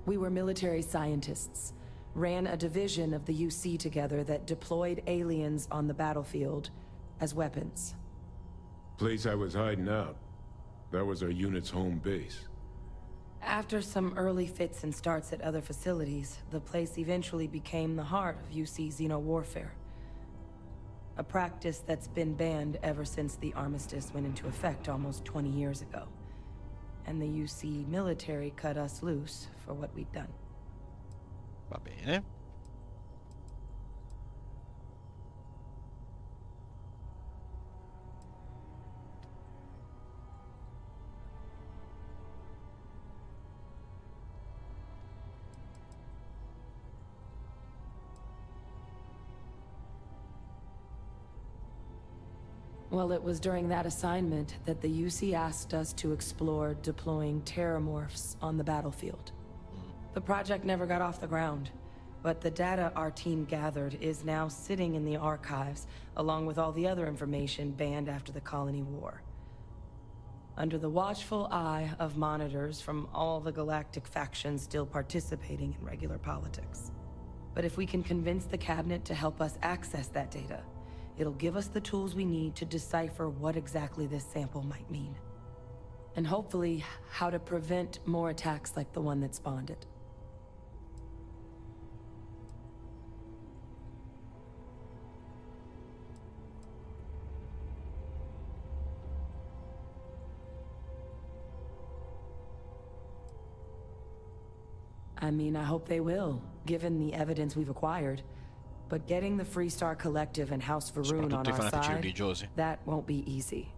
We were military scientists, ran a division of the UC together that deployed aliens on the battlefield as weapons. Place I was hiding out. That was our unit's home base. After some early fits and starts at other facilities, the place eventually became the heart of UC xeno-warfare. A practice that's been banned ever since the armistice went into effect almost 20 years ago. And the UC military cut us loose for what we'd done. Va bene. Well, it was during that assignment that the UC asked us to explore deploying terramorphs on the battlefield. The project never got off the ground, but the data our team gathered is now sitting in the archives, along with all the other information banned after the Colony War. Under the watchful eye of monitors from all the galactic factions still participating in regular politics. But if we can convince the cabinet to help us access that data, it'll give us the tools we need to decipher what exactly this sample might mean. And hopefully, how to prevent more attacks like the one that spawned it. I mean, I hope they will, given the evidence we've acquired. But getting the Freestar Collective and House Varun on our side, that won't be easy.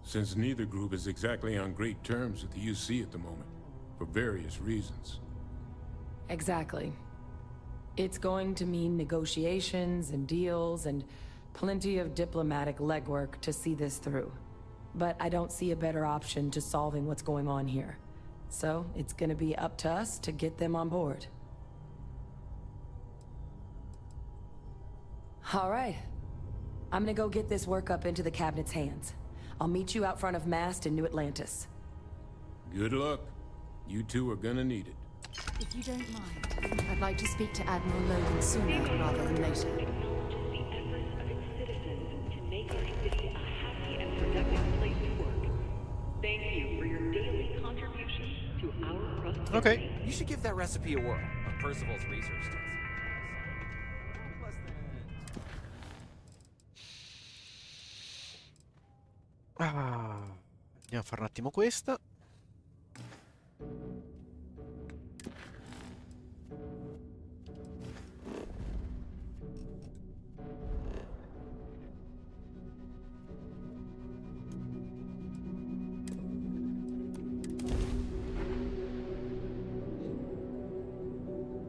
Since neither group is exactly on great terms with the UC at the moment, for various reasons. Exactly. It's going to mean negotiations and deals and plenty of diplomatic legwork to see this through. But I don't see a better option to solving what's going on here. So it's gonna be up to us to get them on board. All right. I'm gonna go get this work up into the cabinet's hands. I'll meet you out front of Mast in New Atlantis. Good luck. You two are gonna need it. If you don't mind, I'd like to speak to Admiral Logan sooner rather than later. Thank you for your daily contribution to our prosperity. Okay. You should give that recipe a whirl on Percival's research tests. Andiamo a fare un attimo questa.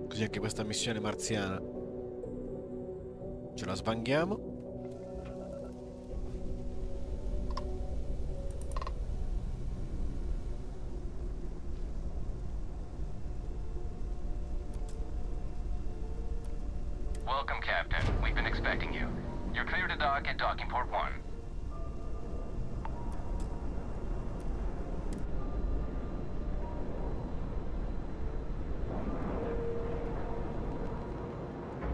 Così anche questa missione marziana ce la sbanghiamo. Welcome, Captain. We've been expecting you. You're clear to dock at docking port 1.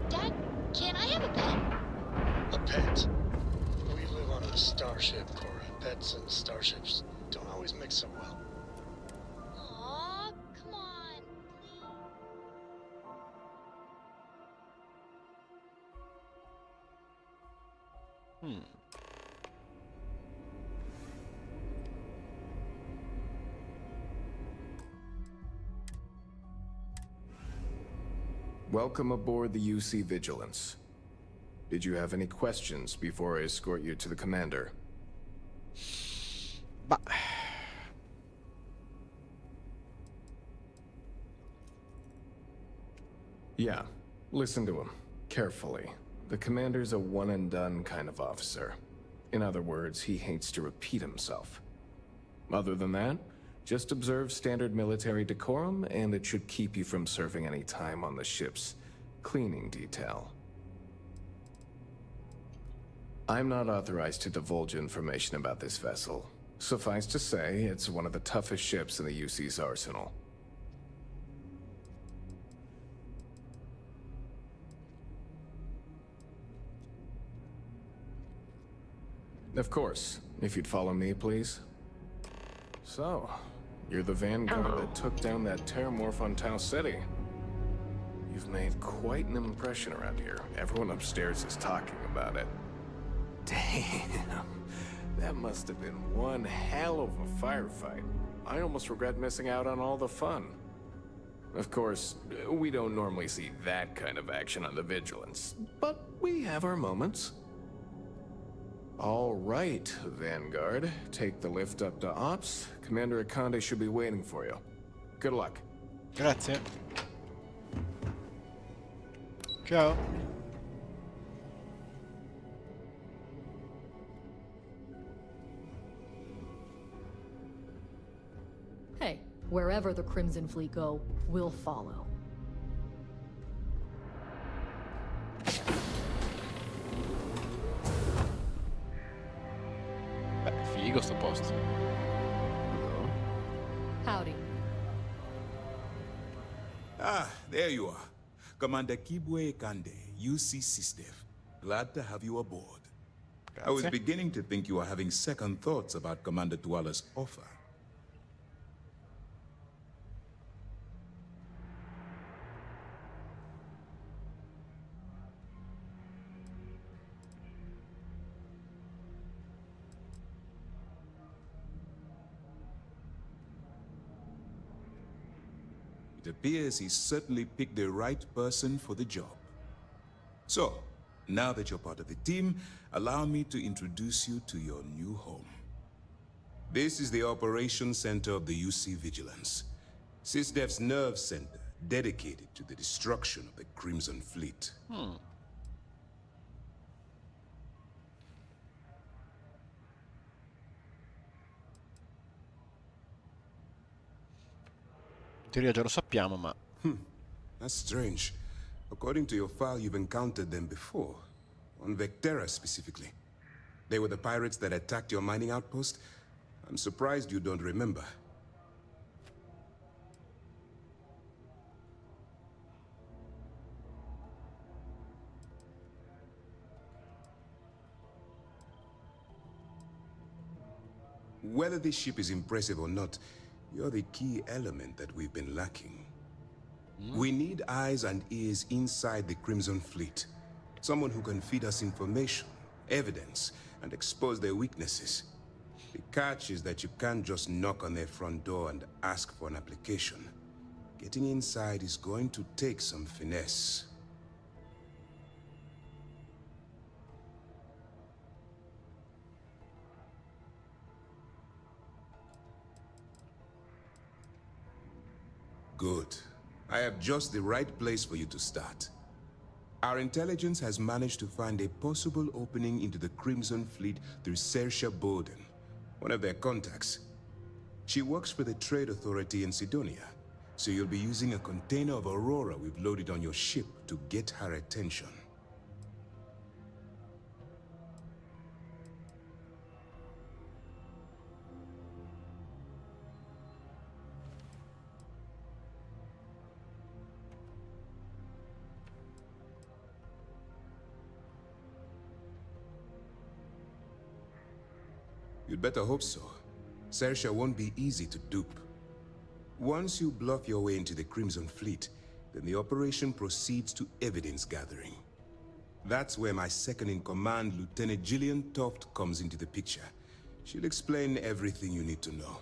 Dad, can I have a pet? A pet? We live on a starship, Cora. Pets and starships don't always mix up well. Aw, come on, Hmm. Welcome aboard the UC Vigilance. Did you have any questions before I escort you to the commander? Bah. Yeah, listen to him carefully. The commander's a one-and-done kind of officer. In other words, he hates to repeat himself. Other than that, just observe standard military decorum, and it should keep you from serving any time on the ship's cleaning detail. I'm not authorized to divulge information about this vessel. Suffice to say, it's one of the toughest ships in the UC's arsenal. Of course, if you'd follow me, please. So, you're the vanguard that took down that terramorph on Tau City. You've made quite an impression around here. Everyone upstairs is talking about it. Damn, that must have been one hell of a firefight. I almost regret missing out on all the fun. Of course, we don't normally see that kind of action on the Vigilance, but we have our moments. All right, Vanguard. Take the lift up to Ops. Commander Akande should be waiting for you. Good luck. Grazie. Ciao. Hey, wherever the Crimson Fleet go, we'll follow. Beh, figo sto posto. Howdy. Ah, there you are. Commander Kibwe Kande, UC SysDev. Glad to have you aboard. I was beginning to think you were having second thoughts about Commander Tuala's offer. It appears he certainly picked the right person for the job. So, now that you're part of the team, allow me to introduce you to your new home. This is the Operations Center of the UC Vigilance, SysDev's nerve center dedicated to the destruction of the Crimson Fleet. In teoria già lo sappiamo, ma... That's strange. According to your file, you've encountered them before. On Vectera, specifically. They were the pirates that attacked your mining outpost? I'm surprised you don't remember. Whether this ship is impressive or not, you're the key element that we've been lacking. We need eyes and ears inside the Crimson Fleet. Someone who can feed us information, evidence, and expose their weaknesses. The catch is that you can't just knock on their front door and ask for an application. Getting inside is going to take some finesse. Good. I have just the right place for you to start. Our intelligence has managed to find a possible opening into the Crimson Fleet through Saoirse Bowden, one of their contacts. She works for the Trade Authority in Sidonia, so you'll be using a container of Aurora we've loaded on your ship to get her attention. You'd better hope so. Saoirse won't be easy to dupe. Once you bluff your way into the Crimson Fleet, then the operation proceeds to evidence gathering. That's where my second-in-command, Lieutenant Gillian Toft, comes into the picture. She'll explain everything you need to know.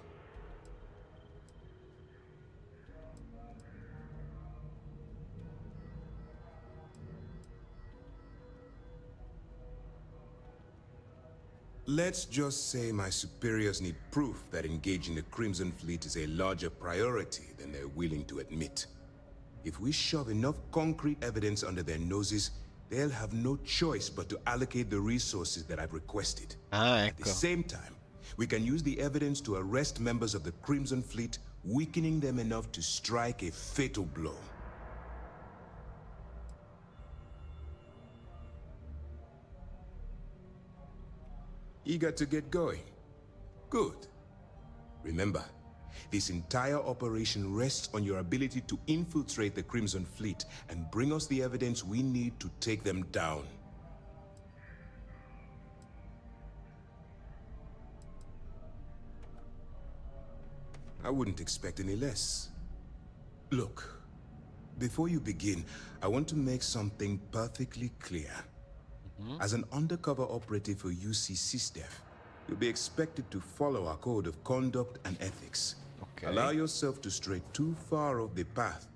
let's just say my superiors need proof that engaging the Crimson Fleet is a larger priority than they're willing to admit. If we shove enough concrete evidence under their noses, they'll have no choice but to allocate the resources that I've requested. At the same time, we can use the evidence to arrest members of the Crimson Fleet, weakening them enough to strike a fatal blow. Eager to get going? Good. Remember, this entire operation rests on your ability to infiltrate the Crimson Fleet and bring us the evidence we need to take them down. I wouldn't expect any less. Look, before you begin, I want to make something perfectly clear. As an undercover operative for UC SysDev, you'll be expected to follow our code of conduct and ethics. Allow yourself to stray too far off the path,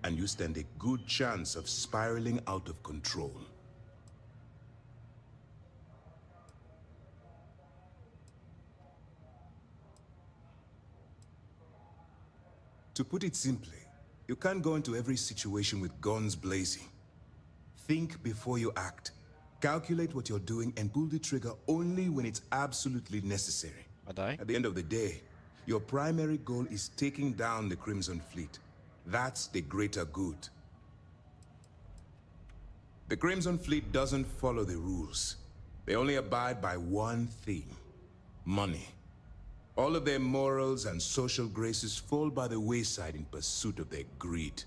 and you stand a good chance of spiraling out of control. To put it simply, you can't go into every situation with guns blazing. Think before you act. Calculate what you're doing and pull the trigger only when it's absolutely necessary. At the end of the day, your primary goal is taking down the Crimson Fleet. That's the greater good. The Crimson Fleet doesn't follow the rules. They only abide by one thing: money. All of their morals and social graces fall by the wayside in pursuit of their greed.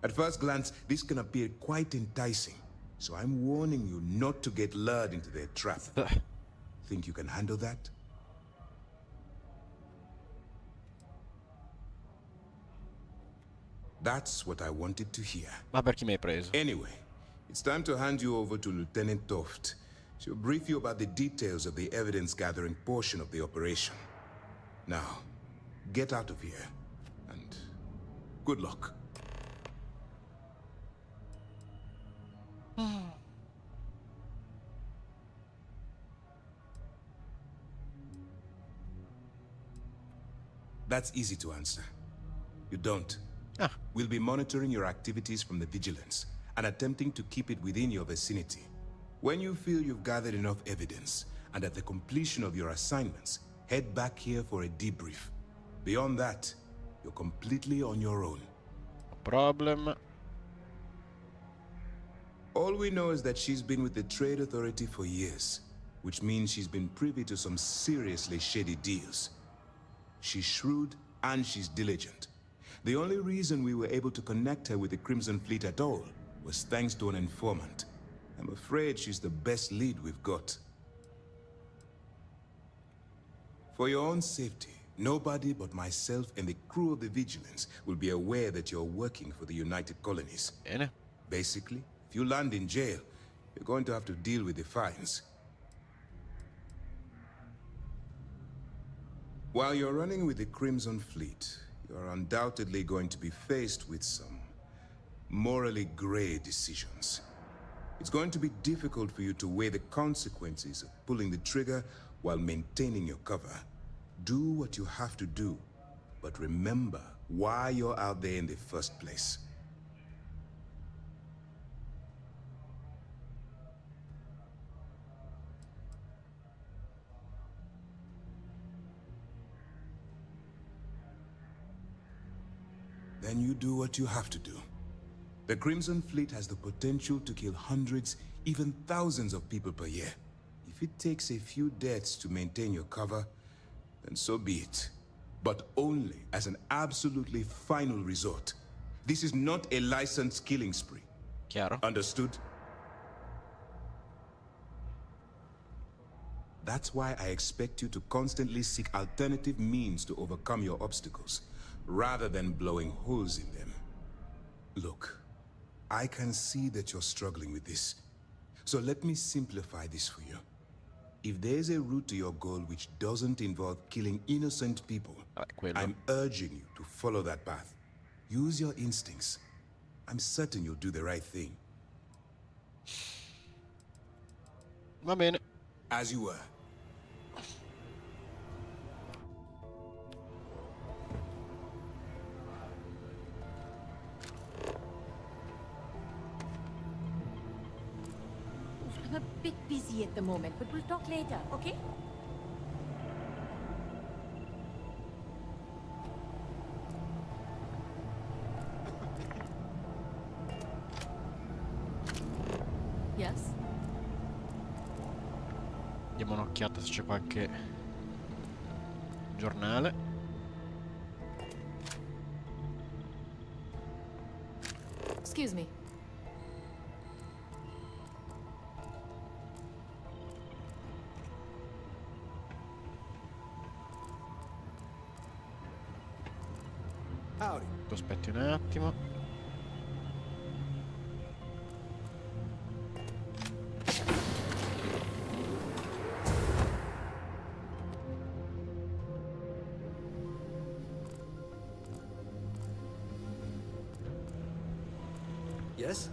At first glance, this can appear quite enticing, so I'm warning you not to get lured into their trap. Think you can handle that? That's what I wanted to hear. Ma perché mi hai preso? Anyway, it's time to hand you over to Lieutenant Toft. She'll brief you about the details of the evidence-gathering portion of the operation. Now, get out of here, and good luck. That's easy to answer. You don't. We'll be monitoring your activities from the Vigilance and attempting to keep it within your vicinity. When you feel you've gathered enough evidence, and at the completion of your assignments, head back here for a debrief. Beyond that, you're completely on your own. No problem. All we know is that she's been with the Trade Authority for years, which means she's been privy to some seriously shady deals. She's shrewd and she's diligent. The only reason we were able to connect her with the Crimson Fleet at all was thanks to an informant. I'm afraid she's the best lead we've got. For your own safety, nobody but myself and the crew of the Vigilance will be aware that you're working for the United Colonies. Basically, if you land in jail, you're going to have to deal with the fines. While you're running with the Crimson Fleet, you're undoubtedly going to be faced with some morally gray decisions. It's going to be difficult for you to weigh the consequences of pulling the trigger while maintaining your cover. Do what you have to do, but remember why you're out there in the first place. Then you do what you have to do. The Crimson Fleet has the potential to kill hundreds, even thousands of people per year. If it takes a few deaths to maintain your cover, then so be it. But only as an absolutely final resort. This is not a licensed killing spree. Chiaro. Understood? That's why I expect you to constantly seek alternative means to overcome your obstacles, rather than blowing holes in them. Look, I can see that you're struggling with this. So let me simplify this for you. If there's a route to your goal which doesn't involve killing innocent people, I'm urging you to follow that path. Use your instincts. I'm certain you'll do the right thing. Va bene. As you were. bit busy at the moment, but we'll talk later, okay? Yes? Diamo un'occhiata se c'è qualche giornale. Excuse me. Aspetti un attimo. Yes?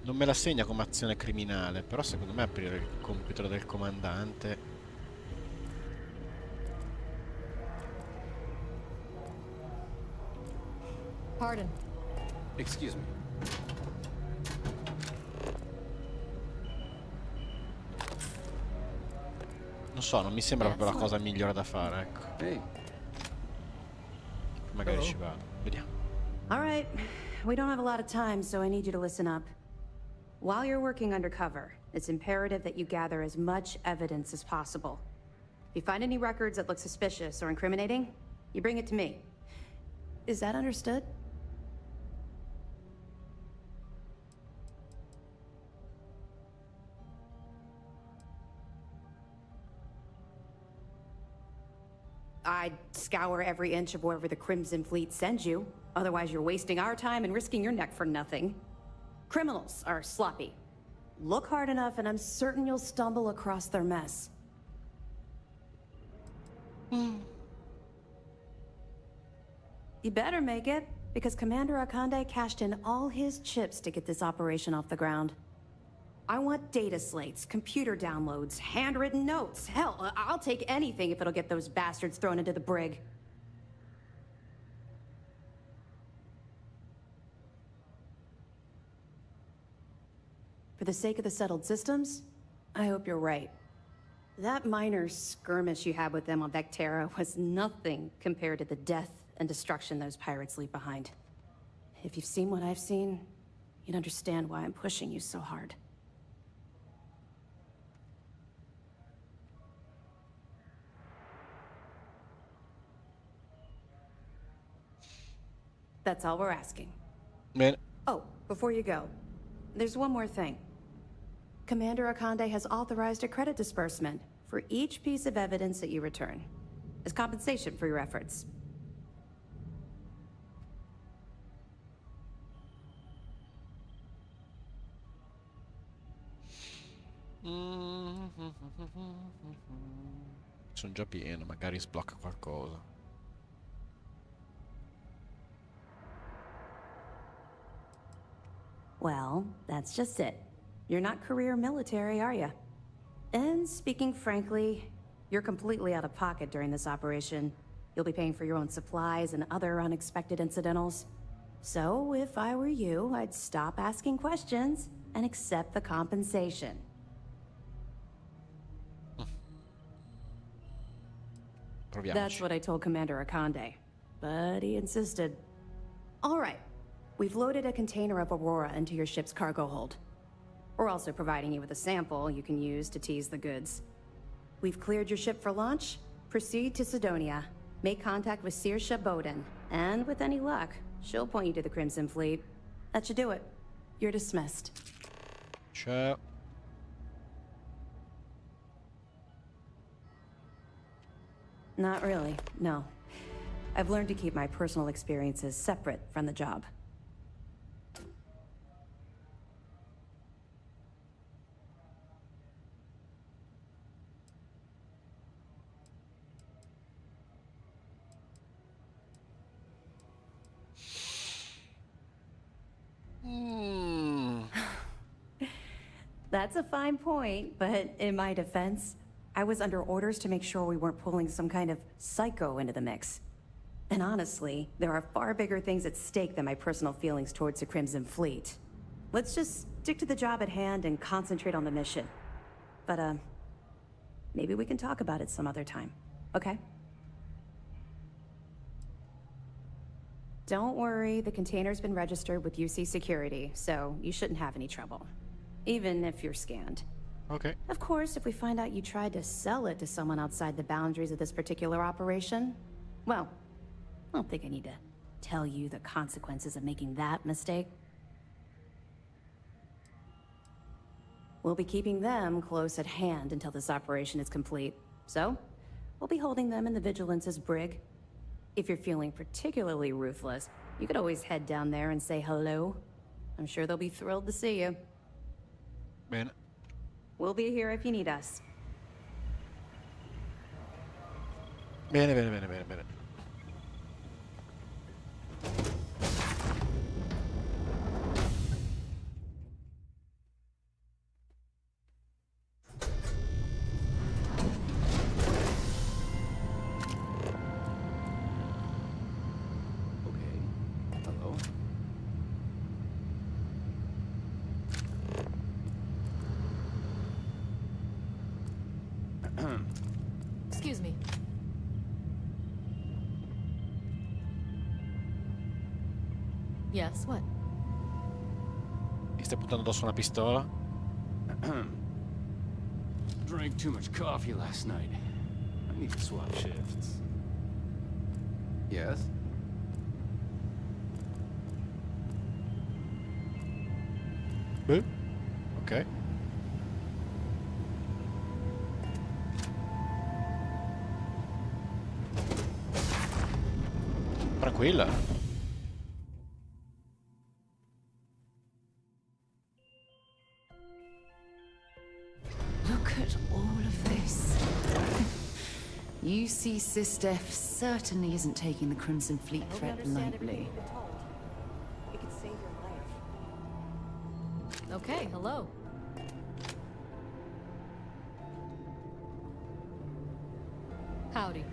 Non me la segna come azione criminale, però secondo me aprire il computer del comandante. Pardon. Excuse me. Non so, non mi sembra proprio la cosa migliore da fare, ecco. Hey. Magari ci vado. Vediamo. All right. We don't have a lot of time, so I need you to listen up. While you're working undercover, it's imperative that you gather as much evidence as possible. If you find any records that look suspicious or incriminating, you bring it to me. Is that understood? I'd scour every inch of wherever the Crimson Fleet sends you. Otherwise, you're wasting our time and risking your neck for nothing. Criminals are sloppy. Look hard enough and I'm certain you'll stumble across their mess. You better make it, because Commander Akande cashed in all his chips to get this operation off the ground. I want data slates, computer downloads, handwritten notes. Hell, I'll take anything if it'll get those bastards thrown into the brig. For the sake of the settled systems, I hope you're right. That minor skirmish you had with them on Vectera was nothing compared to the death and destruction those pirates leave behind. If you've seen what I've seen, you'd understand why I'm pushing you so hard. That's all we're asking. Bene. Oh, before you go, there's one more thing. Commander Akande has authorized a credit disbursement for each piece of evidence that you return, as compensation for your efforts. Sono già pieno, magari sblocca qualcosa. Well, that's just it. You're not career military, are you? And speaking frankly, you're completely out of pocket during this operation. You'll be paying for your own supplies and other unexpected incidentals. So, if I were you, I'd stop asking questions and accept the compensation. That's what I told Commander Akande, but he insisted. All right, we've loaded a container of Aurora into your ship's cargo hold. We're also providing you with a sample you can use to tease the goods. We've cleared your ship for launch. Proceed to Sidonia. Make contact with Saoirse Bowden, and with any luck, she'll point you to the Crimson Fleet. That should do it. You're dismissed. Ciao. Not really, no. I've learned to keep my personal experiences separate from the job. That's a fine point, but in my defense, I was under orders to make sure we weren't pulling some kind of psycho into the mix. And honestly, there are far bigger things at stake than my personal feelings towards the Crimson Fleet. Let's just stick to the job at hand and concentrate on the mission. But, maybe we can talk about it some other time, okay? Don't worry, the container's been registered with UC Security, so you shouldn't have any trouble. Even if you're scanned. Okay. Of course, if we find out you tried to sell it to someone outside the boundaries of this particular operation, well, I don't think I need to tell you the consequences of making that mistake. We'll be keeping them close at hand until this operation is complete. So, we'll be holding them in the Vigilance's brig. If you're feeling particularly ruthless, you could always head down there and say hello. I'm sure they'll be thrilled to see you. Bene. We'll be here if you need us. Bene, bene, bene, bene, bene. Excuse me. Yes, what? Mi stai puntando addosso una pistola? Drank too much coffee last night. I need to swap shifts. Yes? Ok. Tranquilla. Look at all of this. UC SysDef certainly isn't taking the Crimson Fleet threat lightly. It could save your life. Okay, hello. Howdy.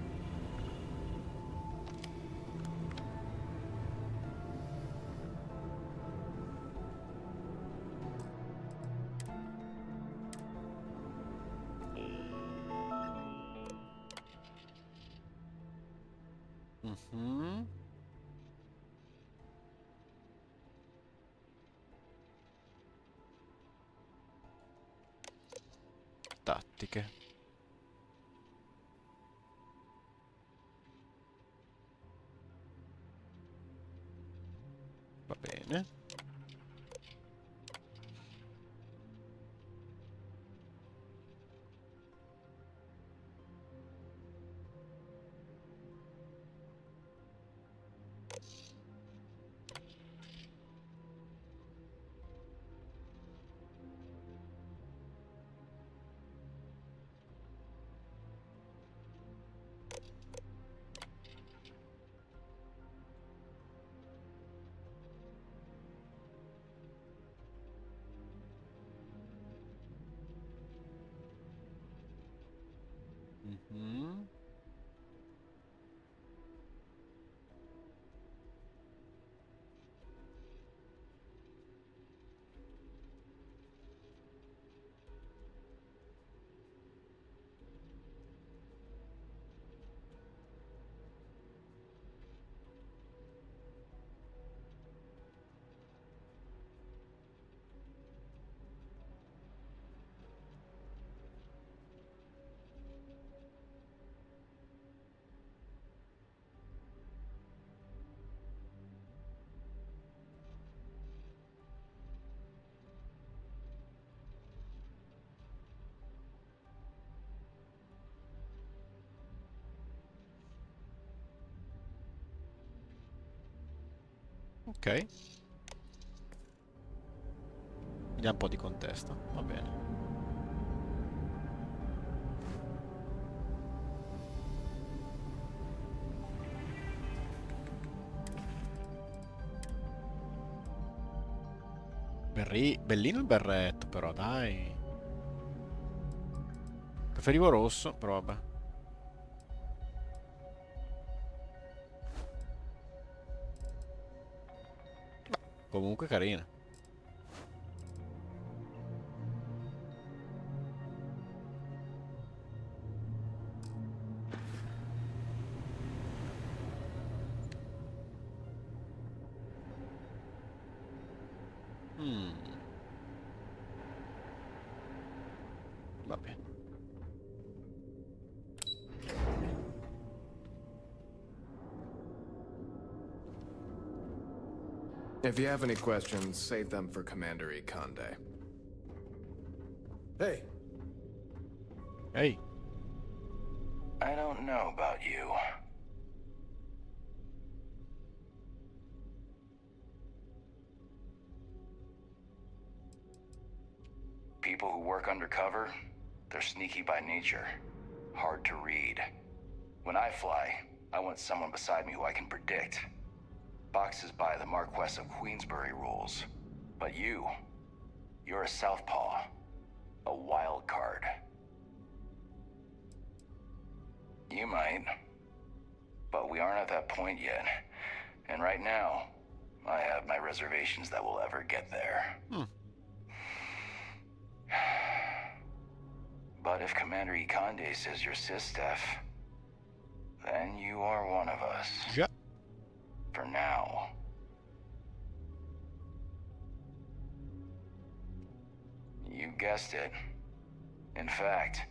Mhm. Tattiche. Va bene. Mhm. Ok. Vediamo un po' di contesto. Va bene. Bellino il berretto, però, dai. Preferivo rosso, però vabbè. Comunque carina. Va bene. If you have any questions, save them for Commander Ikonde. Hey. Hey. I don't know about you. People who work undercover, they're sneaky by nature. Hard to read. When I fly, I want someone beside me who I can predict. Boxes by the Marquess of Queensbury rules. But you're a southpaw. A wild card. You might. But we aren't at that point yet. And right now, I have my reservations that we'll ever get there. But if Commander Ikonde says you're Sistef, then you are one of us. Yeah. For now. You guessed it. In fact,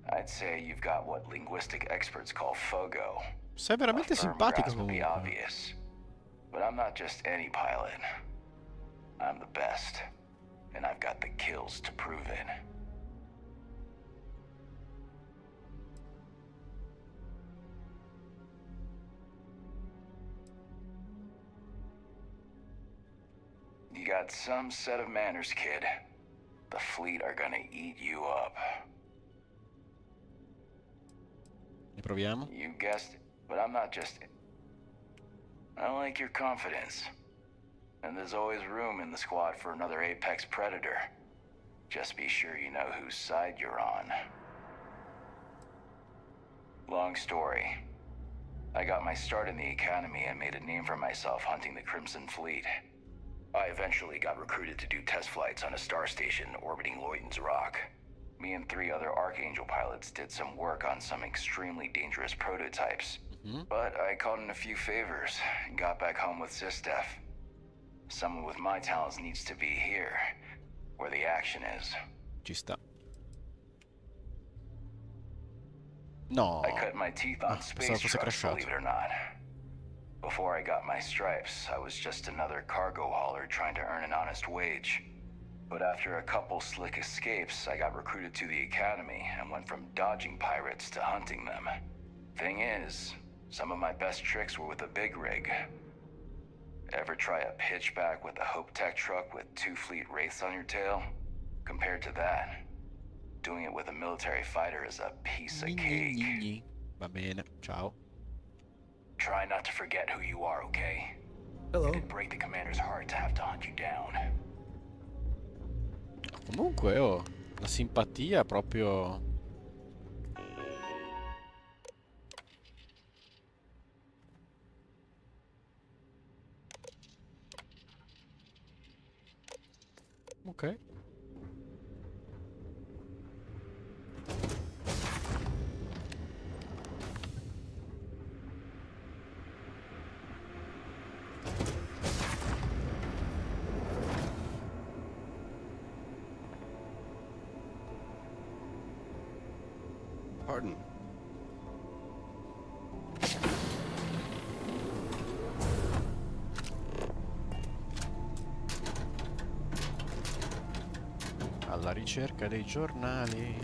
I'd say you've got what linguistic experts call FOGO. Sei veramente simpatico Would be comunque. obvious. But I'm not just any pilot. I'm the best. And I've got the kills to prove it. You got some set of manners, kid. The fleet are gonna eat you up. Riproviamo. You guessed it, but I'm not just... I like your confidence. And there's always room in the squad for another apex predator. Just be sure you know whose side you're on. Long story. I got my start in the academy and made a name for myself hunting the Crimson Fleet. I eventually got recruited to do test flights on a star station orbiting Lloyden's Rock. Me and 3 other Archangel pilots did some work on some extremely dangerous prototypes. But I called in a few favors and got back home with Sistef. Someone with my talents needs to be here, where the action is. Ci sta. No. I cut my teeth on space trucks, believe it or not. Before I got my stripes, I was just another cargo hauler trying to earn an honest wage. But after a couple slick escapes, I got recruited to the academy and went from dodging pirates to hunting them. Thing is, some of my best tricks were with a big rig. Ever try a pitchback with a Hope Tech truck with 2 fleet wraiths on your tail? Compared to that, doing it with a military fighter is a piece of cake. Va bene, ciao. Try not to forget who you are, okay? Hello. It'd break the commander's heart to have to hunt you down. Comunque, oh, la simpatia proprio... Ok. Pardon. Alla ricerca dei giornali.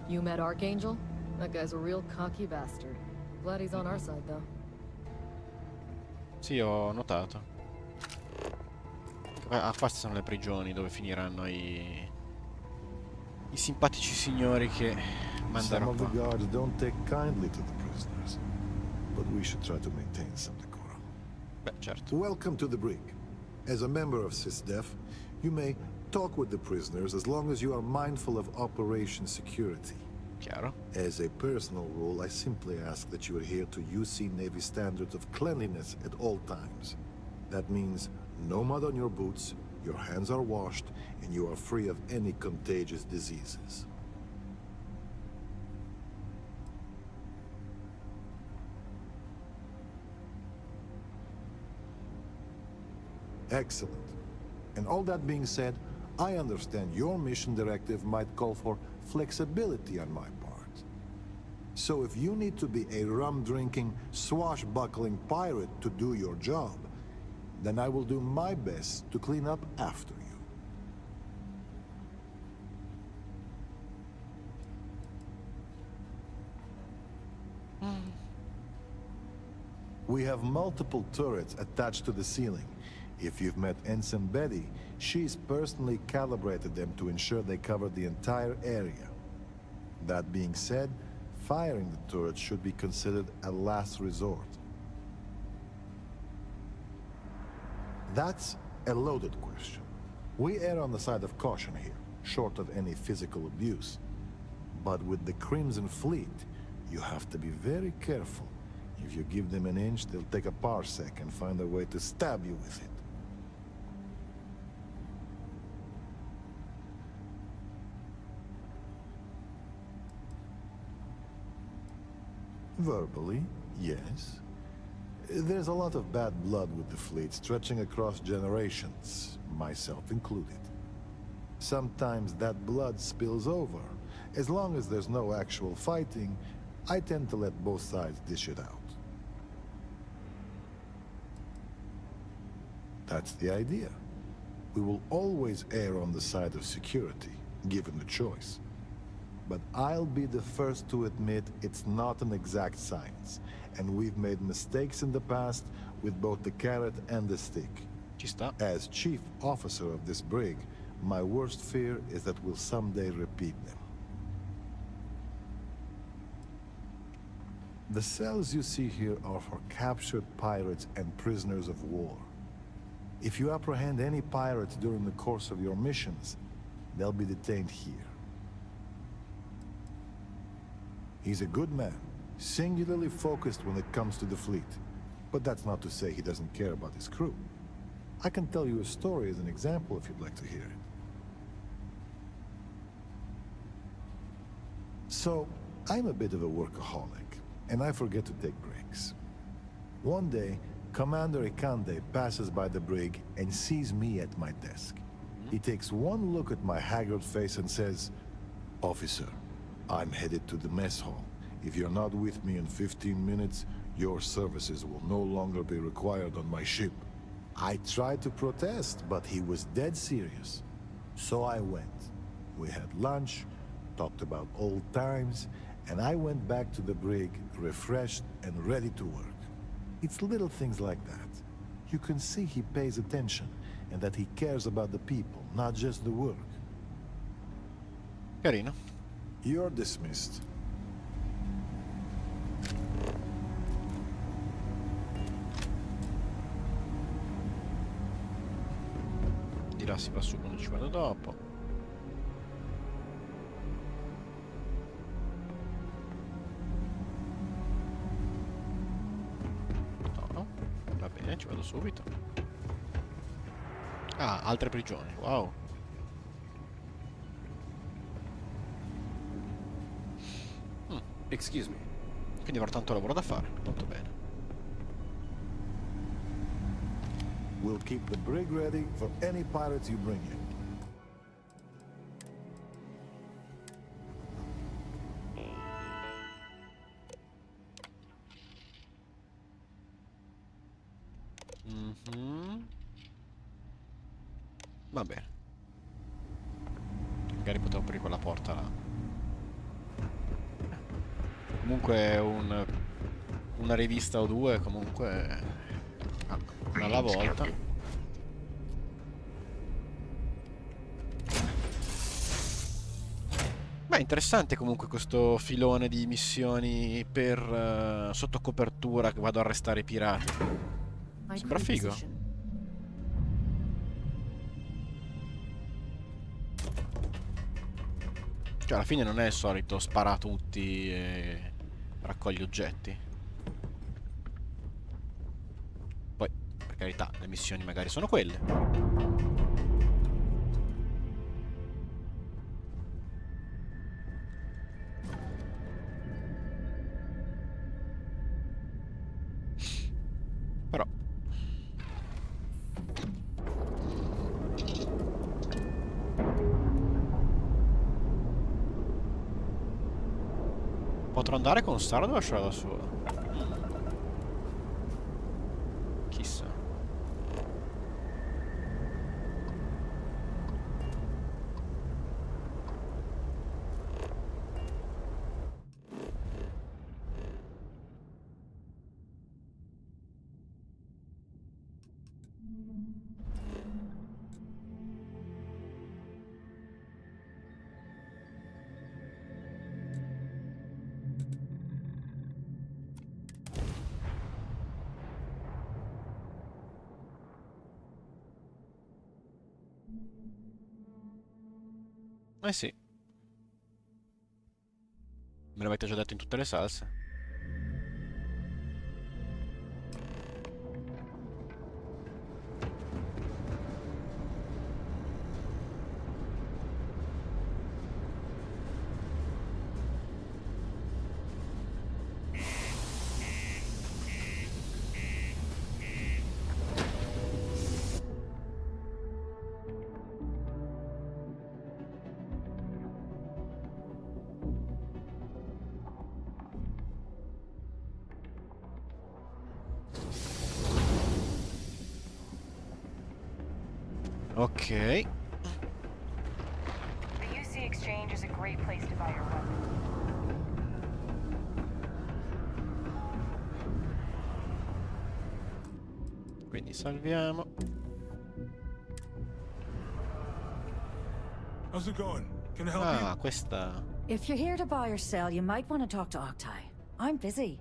You met Archangel? That guy's a real cocky bastard. Glad he's on our side, though. Sì, ho notato. Ah, queste sono le prigioni dove finiranno i... I simpatici signori che Some manderò of the qua. guards don't take kindly to the prisoners, but we should try to maintain some decorum. Beh, certo. Welcome to the brig. As a member of SysDef, you may talk with the prisoners as long as you are mindful of operation security. Chiaro. As a personal rule, I simply ask that you adhere to UC Navy standards of cleanliness at all times. That means no mud on your boots, your hands are washed, and you are free of any contagious diseases. Excellent. And all that being said, I understand your mission directive might call for flexibility on my part. So if you need to be a rum-drinking, swashbuckling pirate to do your job, then I will do my best to clean up after you. We have multiple turrets attached to the ceiling. If you've met Ensign Betty, she's personally calibrated them to ensure they cover the entire area. That being said, firing the turrets should be considered a last resort. That's a loaded question. We err on the side of caution here, short of any physical abuse. But with the Crimson Fleet, you have to be very careful. If you give them an inch, they'll take a parsec and find a way to stab you with it. Verbally, yes. There's a lot of bad blood with the fleet, stretching across generations, myself included. Sometimes that blood spills over. As long as there's no actual fighting, I tend to let both sides dish it out. That's the idea. We will always err on the side of security, given the choice. But I'll be the first to admit it's not an exact science, and we've made mistakes in the past with both the carrot and the stick. As chief officer of this brig, my worst fear is that we'll someday repeat them. The cells you see here are for captured pirates and prisoners of war. If you apprehend any pirates during the course of your missions, they'll be detained here. He's a good man, singularly focused when it comes to the fleet. But that's not to say he doesn't care about his crew. I can tell you a story as an example if you'd like to hear it. So, I'm a bit of a workaholic, and I forget to take breaks. One day, Commander Ikande passes by the brig and sees me at my desk. He takes one look at my haggard face and says, "Officer, I'm headed to the mess hall. If you're not with me in 15 minutes, your services will no longer be required on my ship." I tried to protest, but he was dead serious. So I went. We had lunch, talked about old times, and I went back to the brig, refreshed and ready to work. It's little things like that. You can see he pays attention, and that he cares about the people, not just the work. Carino. You're dismissed. Di là si va su quando ci vado dopo. No, va bene, ci vado subito. Ah, altre prigioni, wow. Excuse me. Quindi avrò tanto lavoro da fare, molto bene. We'll keep the brig ready for any pirates you bring in. Va bene. Magari potevo aprire quella porta là. Comunque una rivista o due, comunque una alla volta. Beh, interessante comunque questo filone di missioni per sotto copertura che vado a arrestare i pirati. Sembra figo. Cioè, alla fine non è il solito spara a tutti e raccogli oggetti. Poi, per carità, le missioni magari sono quelle. Però potrò andare con Sara o lasciarla da sola? Chissà. Eh sì. Me l'avete già detto in tutte le salse. Ok. The UC Exchange is a great place to buy your weapons. Quindi salviamo. How's it going? Can I help you? Ah, questa. If you're here to buy or sell, you might want to talk to Octai. I'm busy.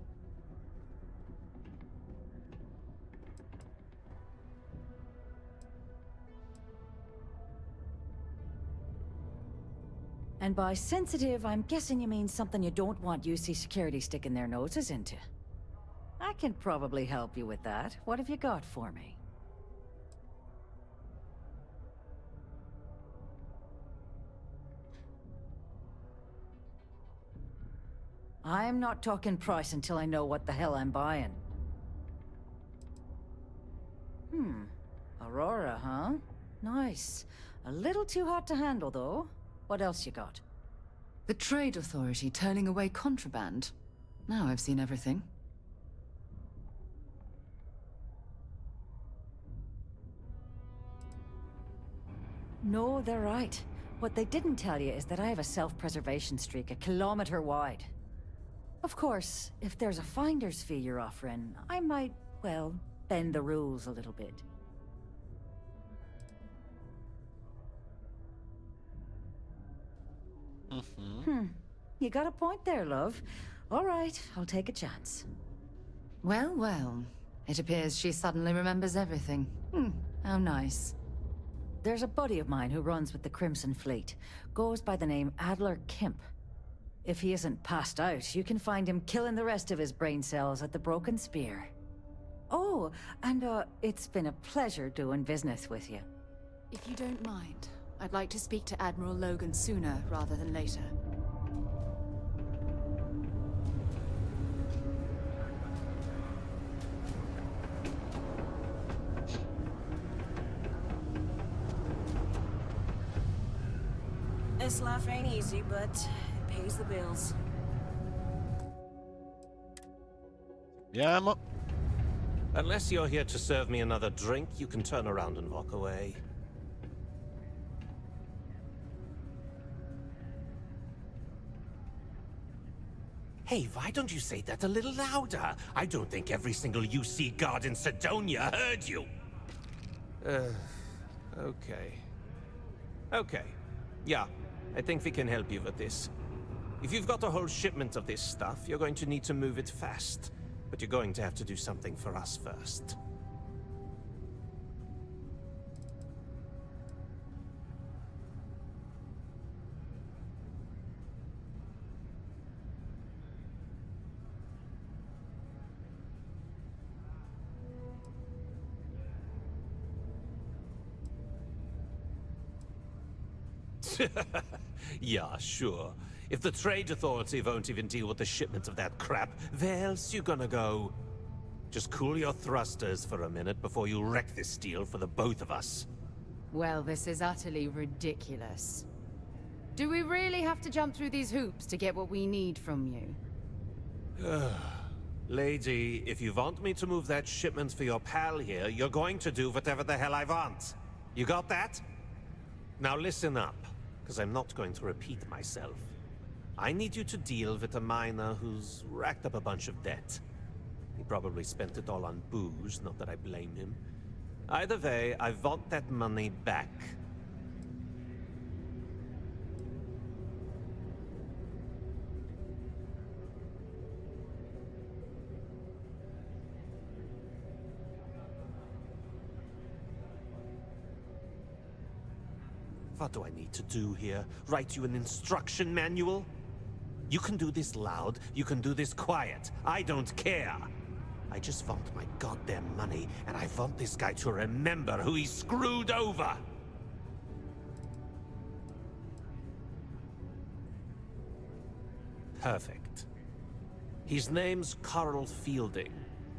And by sensitive, I'm guessing you mean something you don't want UC security sticking their noses into. I can probably help you with that. What have you got for me? I'm not talking price until I know what the hell I'm buying. Aurora, huh? Nice. A little too hot to handle, though. What else you got? The Trade Authority turning away contraband. Now I've seen everything. No, they're right. What they didn't tell you is that I have a self-preservation streak 1 kilometer wide. Of course, if there's a finder's fee you're offering, I might, well, bend the rules a little bit. You got a point there, love. All right, I'll take a chance. Well, well. It appears she suddenly remembers everything. How nice. There's a buddy of mine who runs with the Crimson Fleet. Goes by the name Adler Kemp. If he isn't passed out, you can find him killing the rest of his brain cells at the Broken Spear. Oh, and it's been a pleasure doing business with you. If you don't mind, I'd like to speak to Admiral Logan sooner rather than later. This life ain't easy, but it pays the bills. Andiamo. Unless you're here to serve me another drink, you can turn around and walk away. Hey, why don't you say that a little louder? I don't think every single UC guard in Sidonia heard you. Okay. Okay. Yeah, I think we can help you with this. If you've got a whole shipment of this stuff, you're going to need to move it fast. But you're going to have to do something for us first. Yeah, sure. If the Trade Authority won't even deal with the shipment of that crap, where else you gonna go? Just cool your thrusters for a minute before you wreck this deal for the both of us. Well, this is utterly ridiculous. Do we really have to jump through these hoops to get what we need from you? Lady, if you want me to move that shipment for your pal here, you're going to do whatever the hell I want. You got that? Now listen up, because I'm not going to repeat myself. I need you to deal with a miner who's racked up a bunch of debt. He probably spent it all on booze, not that I blame him. Either way, I want that money back. What do I need to do here? Write you an instruction manual? You can do this loud, you can do this quiet. I don't care. I just want my goddamn money, and I want this guy to remember who he screwed over. Perfect. His name's Carl Fielding.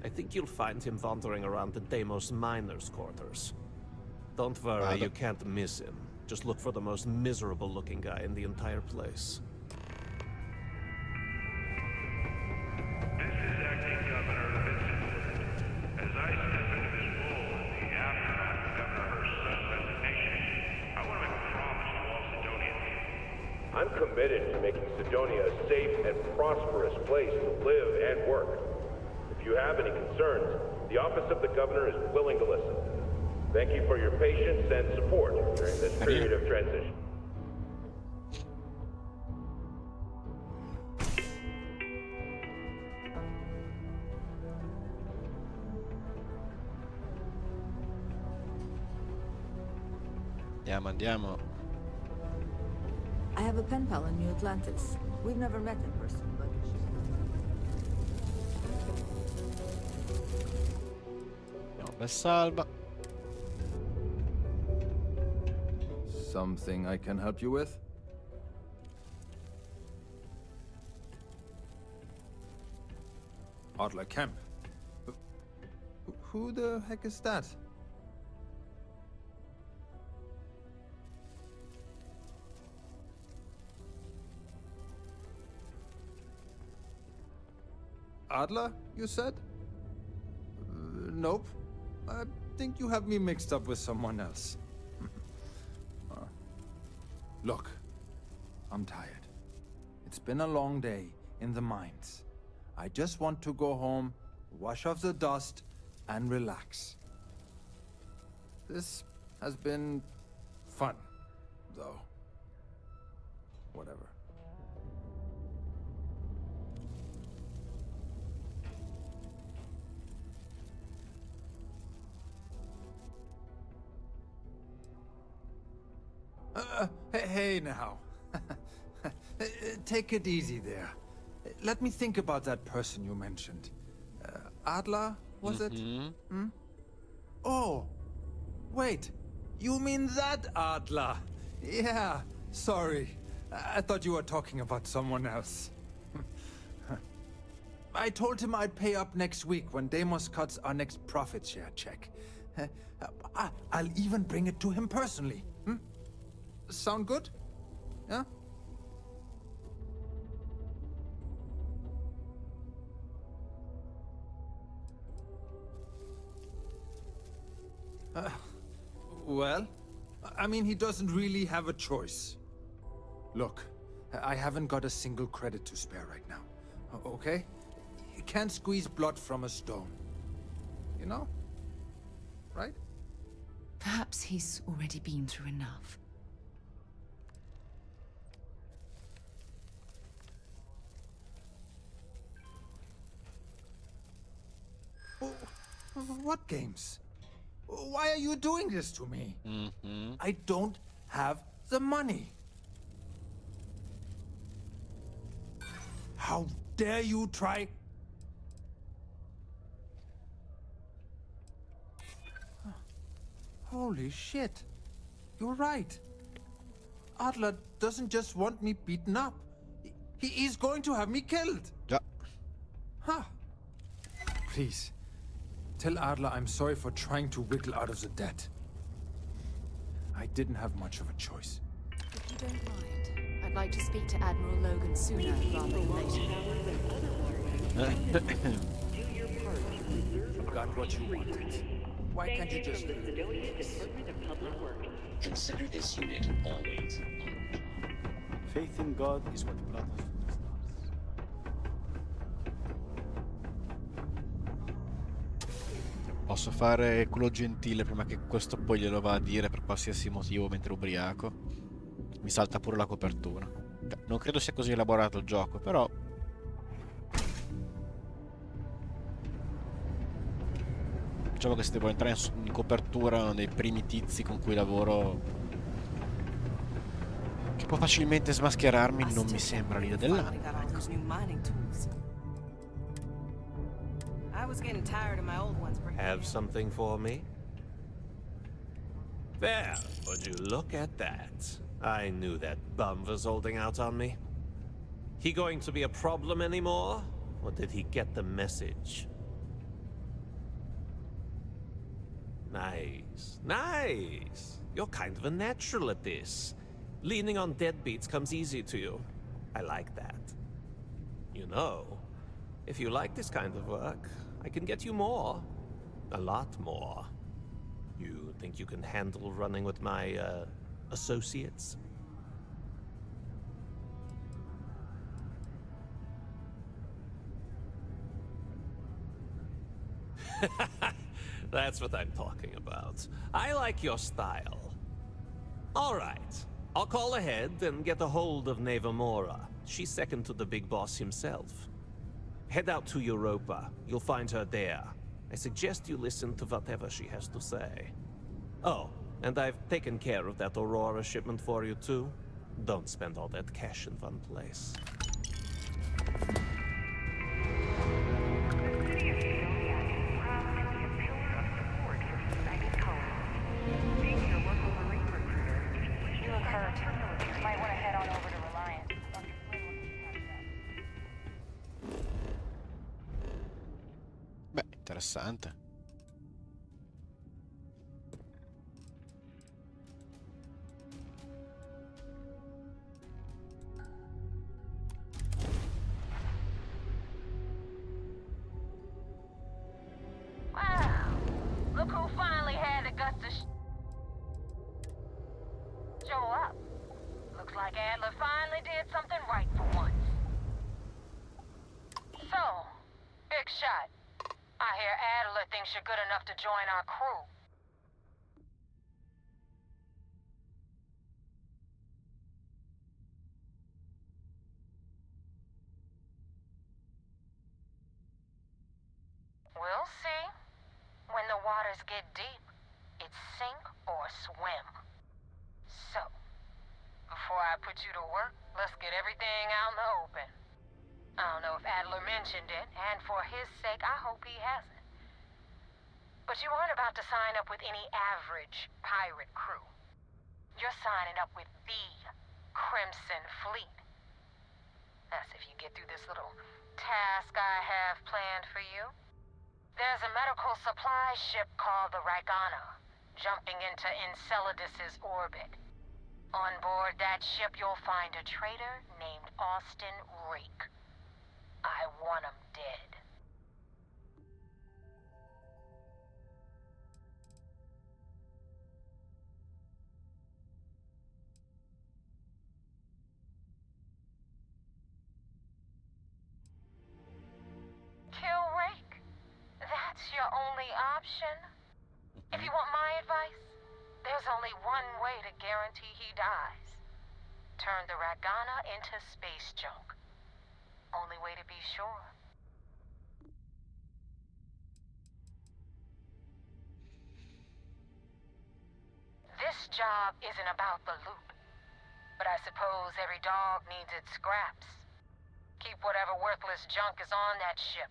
I think you'll find him wandering around the Deimos miners' quarters. Don't worry, you can't miss him. Just look for the most miserable-looking guy in the entire place. This is Acting Governor Vincent. As I step into this role in the aftermath of Governor Hurst's son's resignation, I want to make a promise to all Sidonians. I'm committed to making Sidonia a safe and prosperous place to live and work. If you have any concerns, the Office of the Governor is willing to listen. Thank you for your patience and support during this period of transition. Andiamo. I have a pen pal in New Atlantis. We've never met in person, but Andiamo per salva. Something I can help you with? Adler Kemp. Who the heck is that? Adler, you said? Nope. I think you have me mixed up with someone else. Look, I'm tired. It's been a long day in the mines. I just want to go home, wash off the dust, and relax. This has been fun, though. Whatever. Hey now. Take it easy there. Let me think about that person you mentioned. Adler, was it? Hmm? Oh, wait. You mean that Adler? Yeah, sorry. I thought you were talking about someone else. I told him I'd pay up next week when Deimos cuts our next profit share check. I'll even bring it to him personally. Sound good? Yeah? Well, I mean, he doesn't really have a choice. Look, I haven't got a single credit to spare right now, okay? You can't squeeze blood from a stone. You know? Right? Perhaps he's already been through enough. What games? Why are you doing this to me? I don't have the money. How dare you try? Holy shit. You're right. Adler doesn't just want me beaten up. He is going to have me killed. Yeah. Huh. Please, tell Adler I'm sorry for trying to wiggle out of the debt. I didn't have much of a choice. If you don't mind, I'd like to speak to Admiral Logan sooner rather than later. You got what you wanted. Why can't you just leave? Consider this unit always on the job. Faith in God is what brought us to the stars. Posso fare quello gentile prima che questo poi glielo va a dire per qualsiasi motivo mentre ubriaco. Mi salta pure la copertura. Non credo sia così elaborato il gioco, però... Diciamo che se devo entrare in copertura uno dei primi tizi con cui lavoro, che può facilmente smascherarmi, non mi sembra l'idea dell'anno. Have something for me? There, would you look at that? I knew that bum was holding out on me. He going to be a problem anymore? Or did he get the message? Nice, nice. You're kind of a natural at this. Leaning on deadbeats comes easy to you. I like that. You know, if you like this kind of work, I can get you more. A lot more. You think you can handle running with my, associates? That's what I'm talking about. I like your style. All right. I'll call ahead and get a hold of Nevamora. She's second to the big boss himself. Head out to Europa. You'll find her there. I suggest you listen to whatever she has to say. Oh, and I've taken care of that Aurora shipment for you too. Don't spend all that cash in one place. Beh, interessante. Wow! Look who finally had the guts to show up. Looks like Adler finally did something right for once. So, big shot. I hear Adler thinks you're good enough to join our crew. We'll see. When the waters get deep, it's sink or swim. So, before I put you to work, let's get everything out in the open. I don't know if Adler mentioned it, and for his sake, I hope he hasn't. But you aren't about to sign up with any average pirate crew. You're signing up with the Crimson Fleet. That's if you get through this little task I have planned for you. There's a medical supply ship called the Ragana, jumping into Enceladus's orbit. On board that ship, you'll find a traitor named Austin Rake. I want him dead. Kill Rake? That's your only option? If you want my advice, there's only one way to guarantee he dies. Turn the Ragana into space junk. Only way to be sure. This job isn't about the loot, but I suppose every dog needs its scraps. Keep whatever worthless junk is on that ship.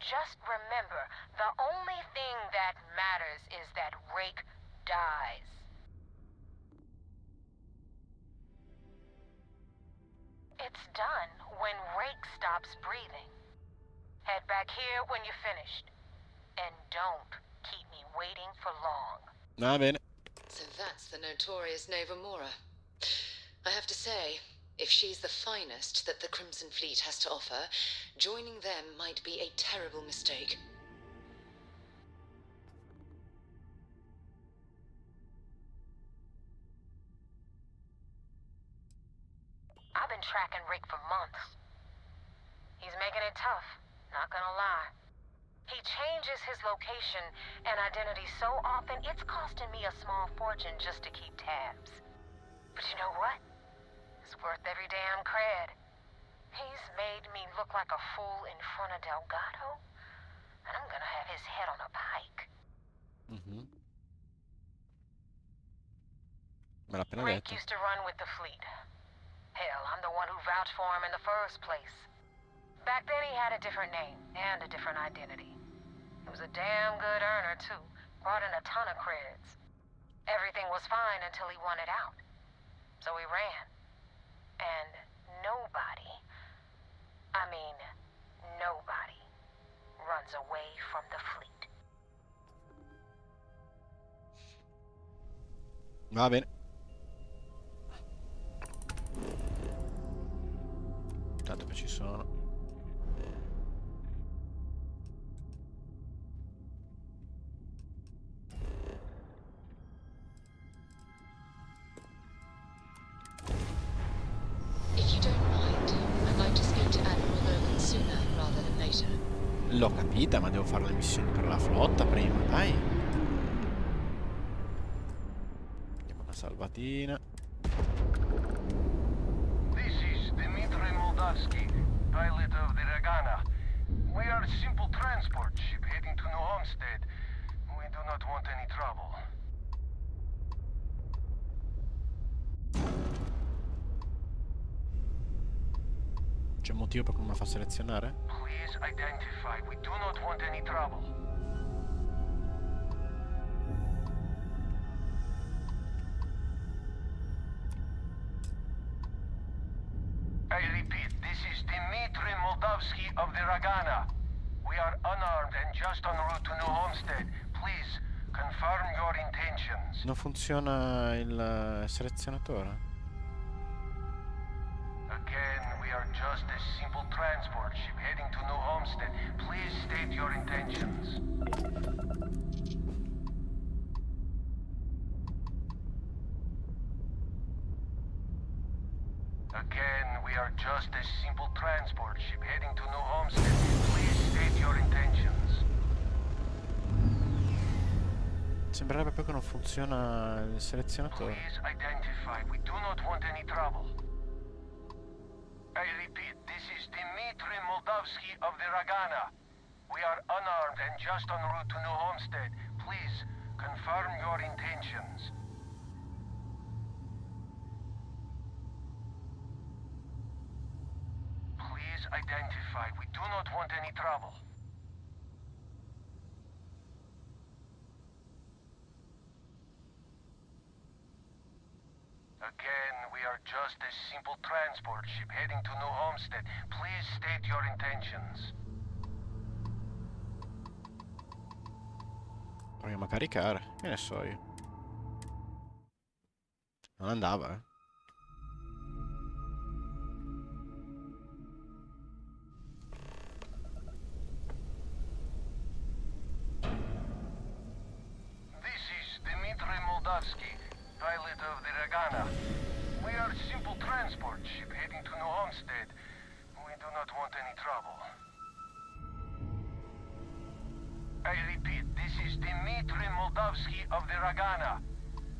Just remember, the only thing that matters is that Rake dies. It's done when Rake stops breathing. Head back here when you're finished. And don't keep me waiting for long. Va bene. So that's the notorious Nova Mora. I have to say, if she's the finest that the Crimson Fleet has to offer, joining them might be a terrible mistake. I've been tracking Rick for months. He's making it tough, not gonna lie. He changes his location and identity so often, it's costing me a small fortune just to keep tabs. But you know what? It's worth every damn cred. He's made me look like a fool in front of Delgado, and I'm gonna have his head on a pike. Me l'ha appena Rick detto. used to run with the fleet. Hell, I'm the one who vouched for him in the first place. Back then he had a different name and a different identity. He was a damn good earner too, brought in a ton of creds. Everything was fine until he wanted out. So he ran. And nobody, I mean nobody, runs away from the fleet. Va bene. Tanto che ci sono. If you don't mind, I'd like to speak to Admiral Logan sooner rather than later. L'ho capita, ma devo fare le missioni per la flotta prima, dai. Andiamo una salvatina. Pilot of the Ragana. We are a simple transport ship heading to New Homestead. We do not want any trouble. C'è un motivo per cui non me la fa selezionare? Please identify. We do not want any trouble. I repeat, this is Dmitry Moldavsky of the Ragana. We are unarmed and just en route to New Homestead. Please, confirm your intentions. Non funziona il selezionatore? Again, we are just a simple transport ship heading to New Homestead. Please state your intentions. Again, we are just a simple transport ship heading to New Homestead. Please state your intentions. Sembrerebbe proprio che non funziona il selezionatore. Please identify. We do not want any trouble. I repeat, this is Dmitry Moldavsky of the Ragana. We are unarmed and just en route to New Homestead. Please, confirm your intentions. Please identify. We do not want any trouble. Again, we are just a simple transport ship heading to New Homestead. Please state your intentions. Proviamo a caricare. Che ne so io. Non andava, eh. This is Dmitry Moldavsky, pilot of the Ragana. We are a simple transport ship heading to New Homestead. We do not want any trouble. I repeat, this is Dmitry Moldavsky of the Ragana.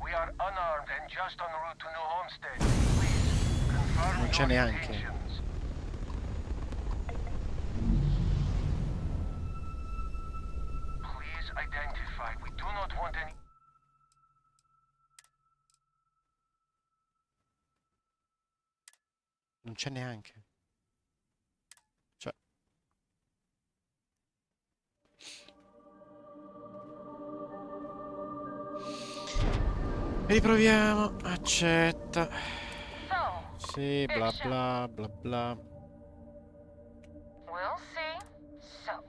We are unarmed and just en route to New Homestead. Please, confirm Non c'è your neanche. intentions. Please identify. We do not want any... Non c'è neanche. Cioè. Riproviamo. Accetta. Sì, bla bla bla bla. We'll see. So,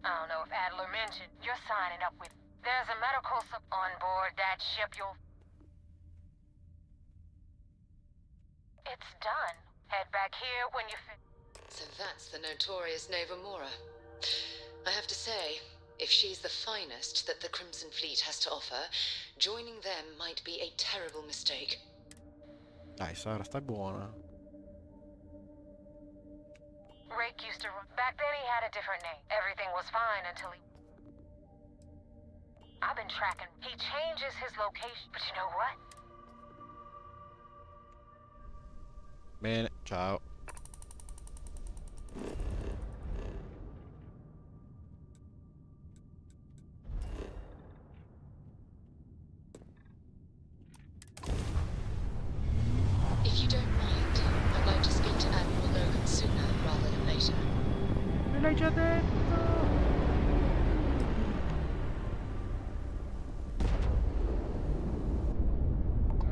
I don't know if Adler mentioned you're signing up with. There's a medical on board that ship. It's done. Head back here when you So that's the notorious Nova Mora. I have to say, if she's the finest that the Crimson Fleet has to offer, joining them might be a terrible mistake. Dai, Sara, stai buona. Rake used to run. Back then he had a different name. Everything was fine until he... I've been tracking. He changes his location, but you know what? Bene, ciao. If you don't mind, I'd like to speak to Admiral Logan sooner rather than later. Me l'hai già detto!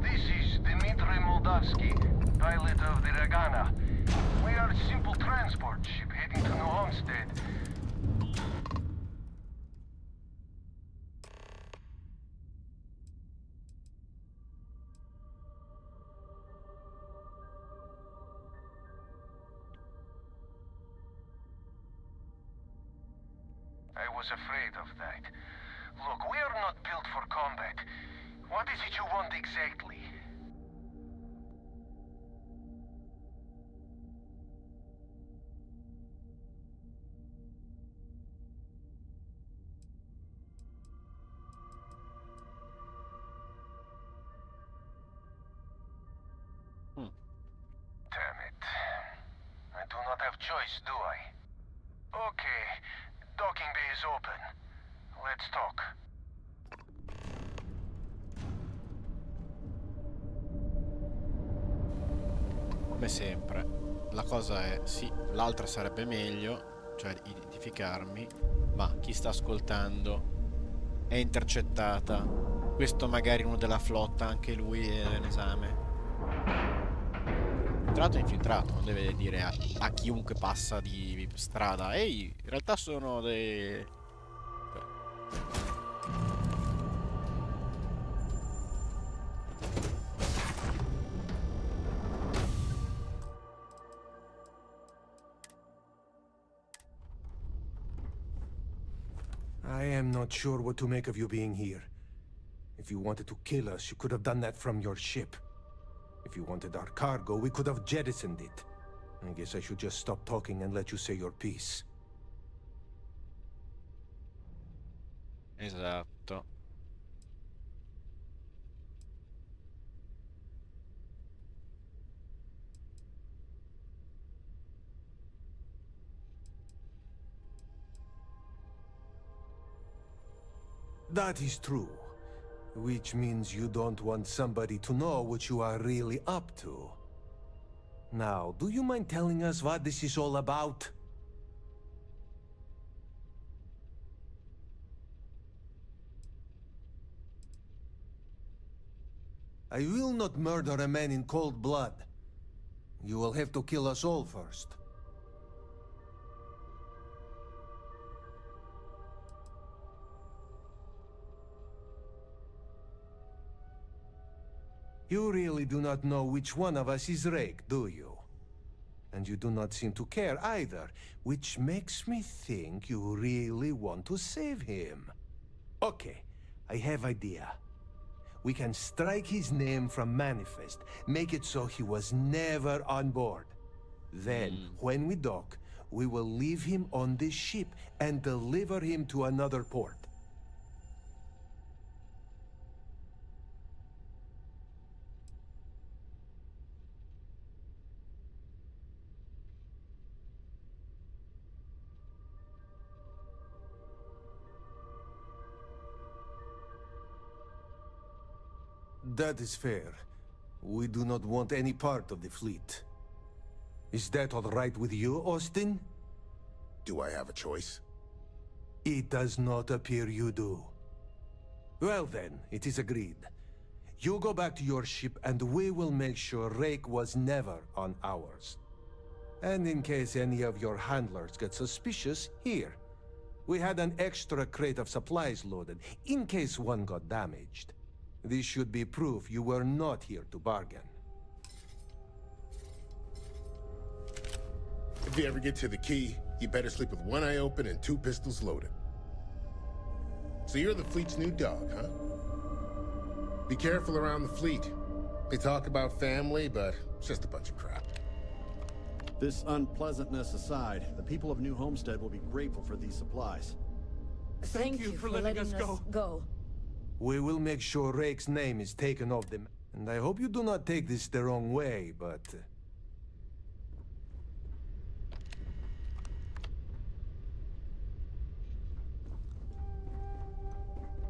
This is Dmitry Moldavsky, pilot of the Ragana. We are a simple transport ship heading to New Homestead. I was afraid of that. Look, we are not built for combat. What is it you want exactly? Damn it. I do not have choice, do I? Okay. Docking bay is open. Let's talk. Come sempre, la cosa è, sì, l'altra sarebbe meglio, cioè identificarmi, ma chi sta ascoltando è intercettata. Questo magari uno della flotta, anche lui è in esame. Infiltrato è infiltrato, non deve dire a chiunque passa di strada. Ehi, in realtà sono dei... I am not sure what to make of you being here. If you wanted to kill us, you could have done that from your ship. If you wanted our cargo, we could have jettisoned it. I guess I should just stop talking and let you say your piece. Esatto. That is true. Which means you don't want somebody to know what you are really up to. Now, do you mind telling us what this is all about? I will not murder a man in cold blood. You will have to kill us all first. You really do not know which one of us is Rake, do you? And you do not seem to care either, which makes me think you really want to save him. Okay, I have idea. We can strike his name from Manifest, make it so he was never on board. Then, when we dock, we will leave him on this ship and deliver him to another port. That is fair. We do not want any part of the fleet. Is that all right with you, Austin? Do I have a choice? It does not appear you do. Well then, it is agreed. You go back to your ship and we will make sure Rake was never on ours. And in case any of your handlers get suspicious, here. We had an extra crate of supplies loaded, in case one got damaged. This should be proof you were not here to bargain. If you ever get to the key, you better sleep with one eye open and 2 pistols loaded. So you're the fleet's new dog, huh? Be careful around the fleet. They talk about family, but it's just a bunch of crap. This unpleasantness aside, the people of New Homestead will be grateful for these supplies. Thank you for letting us go. We will make sure Rake's name is taken off them. And I hope you do not take this the wrong way, but...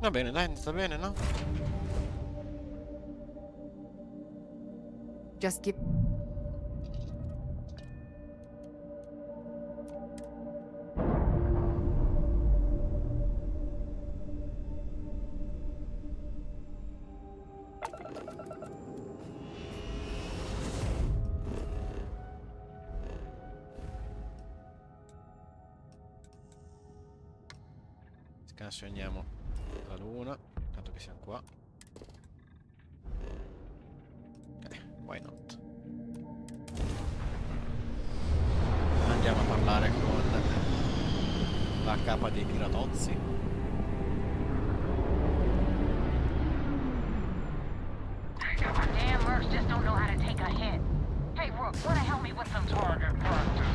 Va bene, dai, sta bene, no? Just give... Scansioniamo la luna, tanto che siamo qua. Why not? Andiamo a parlare con la capa dei piratozzi. Damn mercs just don't know how to take a hit. Hey, Rook, wanna help me with some target practice?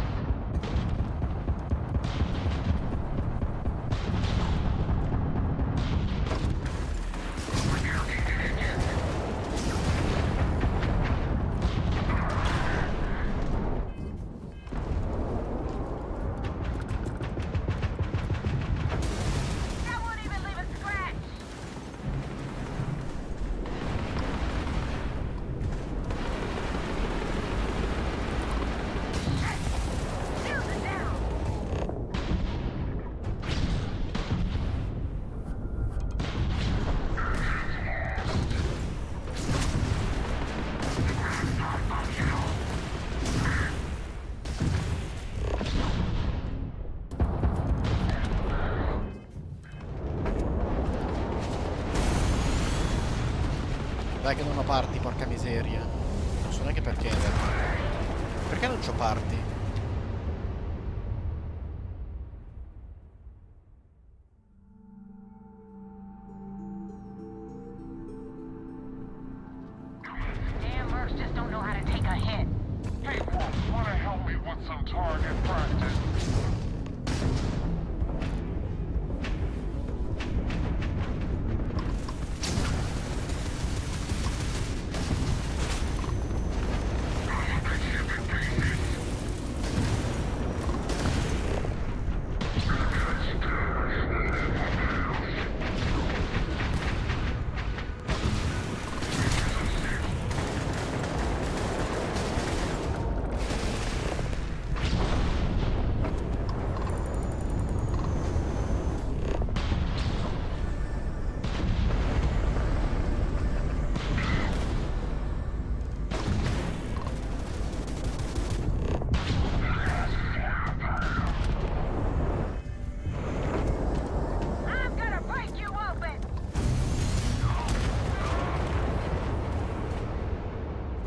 Dai che non ho parti, porca miseria. Non so neanche perché in realtà. Perché non c'ho parti? Damn mercs just don't know how to take a hit. Hey, Rook, wanna help me with some target practice?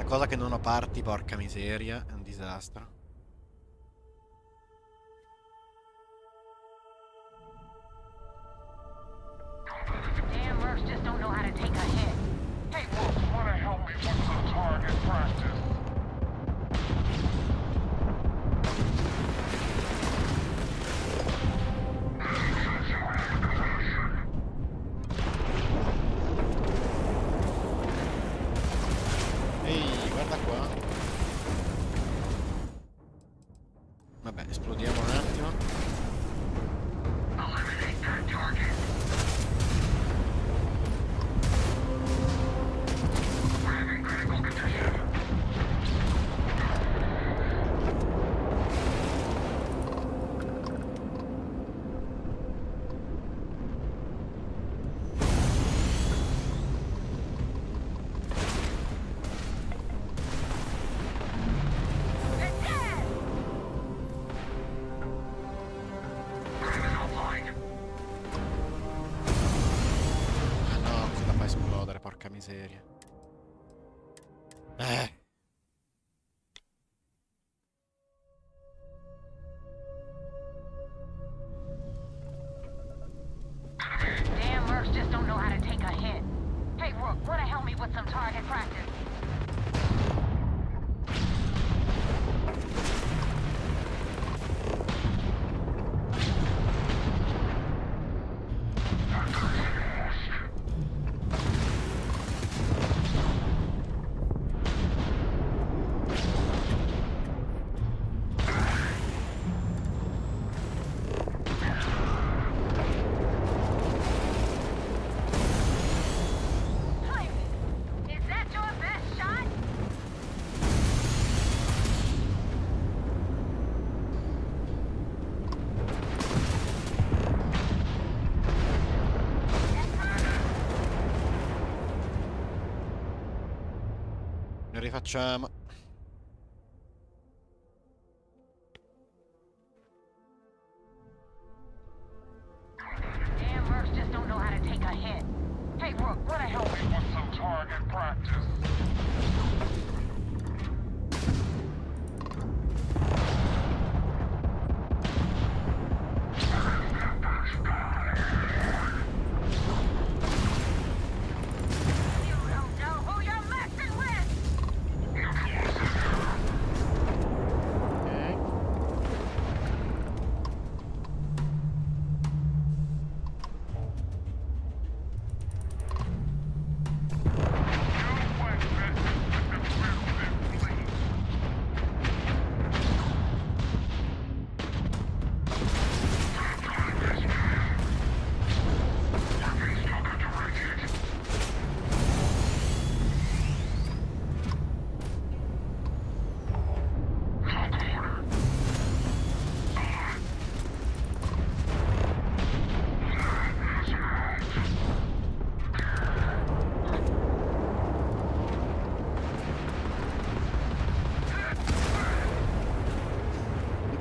Cosa che non ho parti, porca miseria, è un disastro. Damn mercs just don't know how to take a hit. Hey, Rook, wanna help me with some target practice? Ehi, guarda qua. Vabbè, esplodiamo un attimo. Damn mercs just don't know how to take a hit. Hey, Rook, wanna help me with some target practice? Is that your best shot? Ne rifacciamo. Damn mercs just don't know how to take a hit. Hey, Rook, wanna help me with some target practice? You don't know who you're messing with!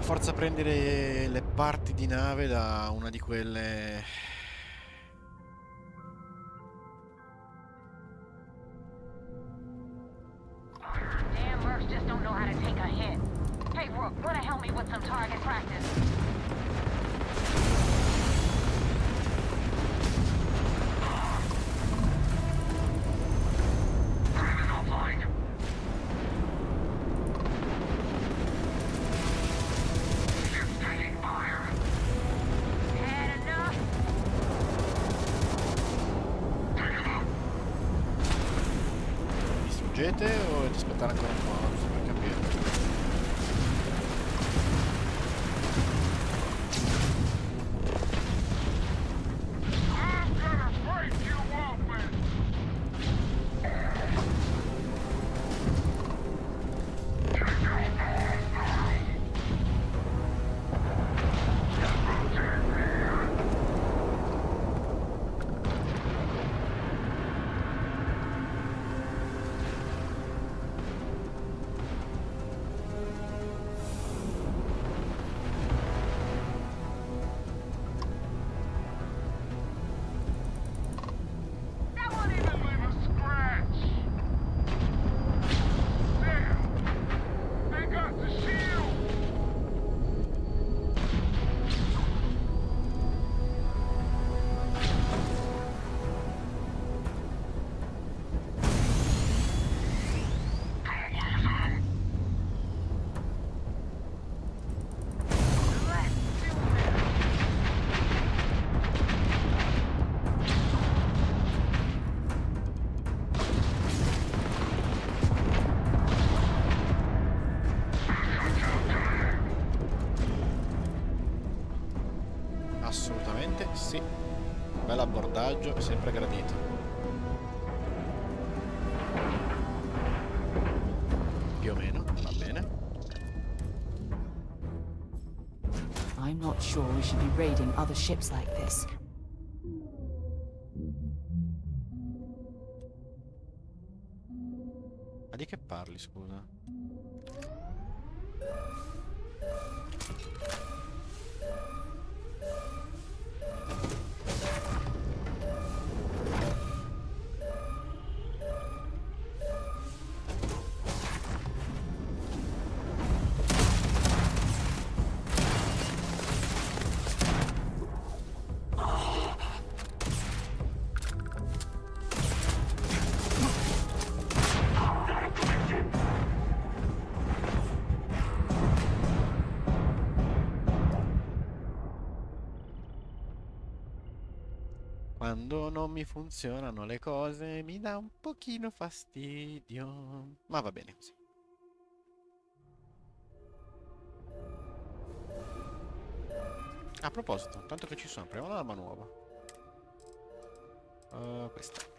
Forza prendere le parti di nave da una di quelle... Damn mercs just don't know how to take a hit. Hey, Rook, wanna help me with some target practice? Had enough? Distruggete o di aspettare ancora un po'? Non so per capire. I'm gonna break you open! That won't even leave a scratch! There! They got the shield! Let's do this! Assolutamente sì. Bel abbordaggio, sempre gradito. Più o meno, va bene. I'm not sure we should be raiding other ships like this. Ma di che parli, scusa? Quando non mi funzionano le cose mi dà un pochino fastidio. Ma va bene così. A proposito, tanto che ci sono, proviamo un'arma nuova. Questa.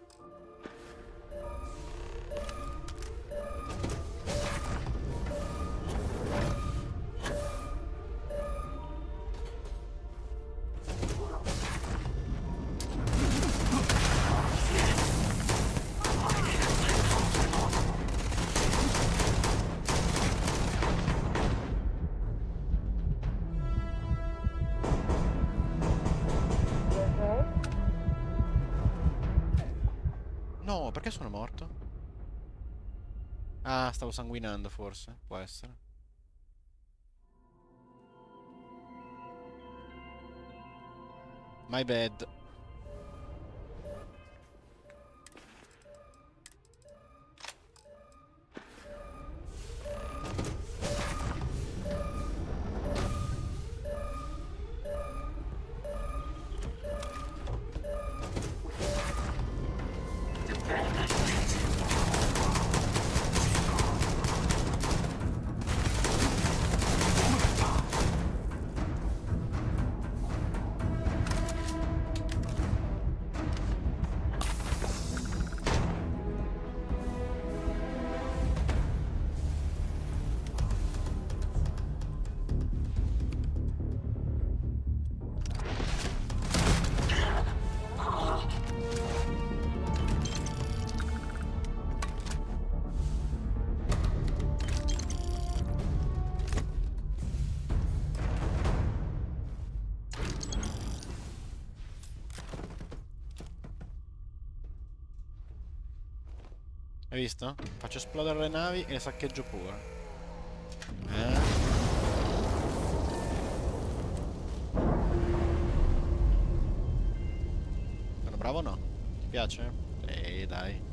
No, perché sono morto? Ah, stavo sanguinando forse, può essere. My bad. Hai visto? Faccio esplodere le navi e le saccheggio pure. Sono bravo o no? Ti piace? Dai.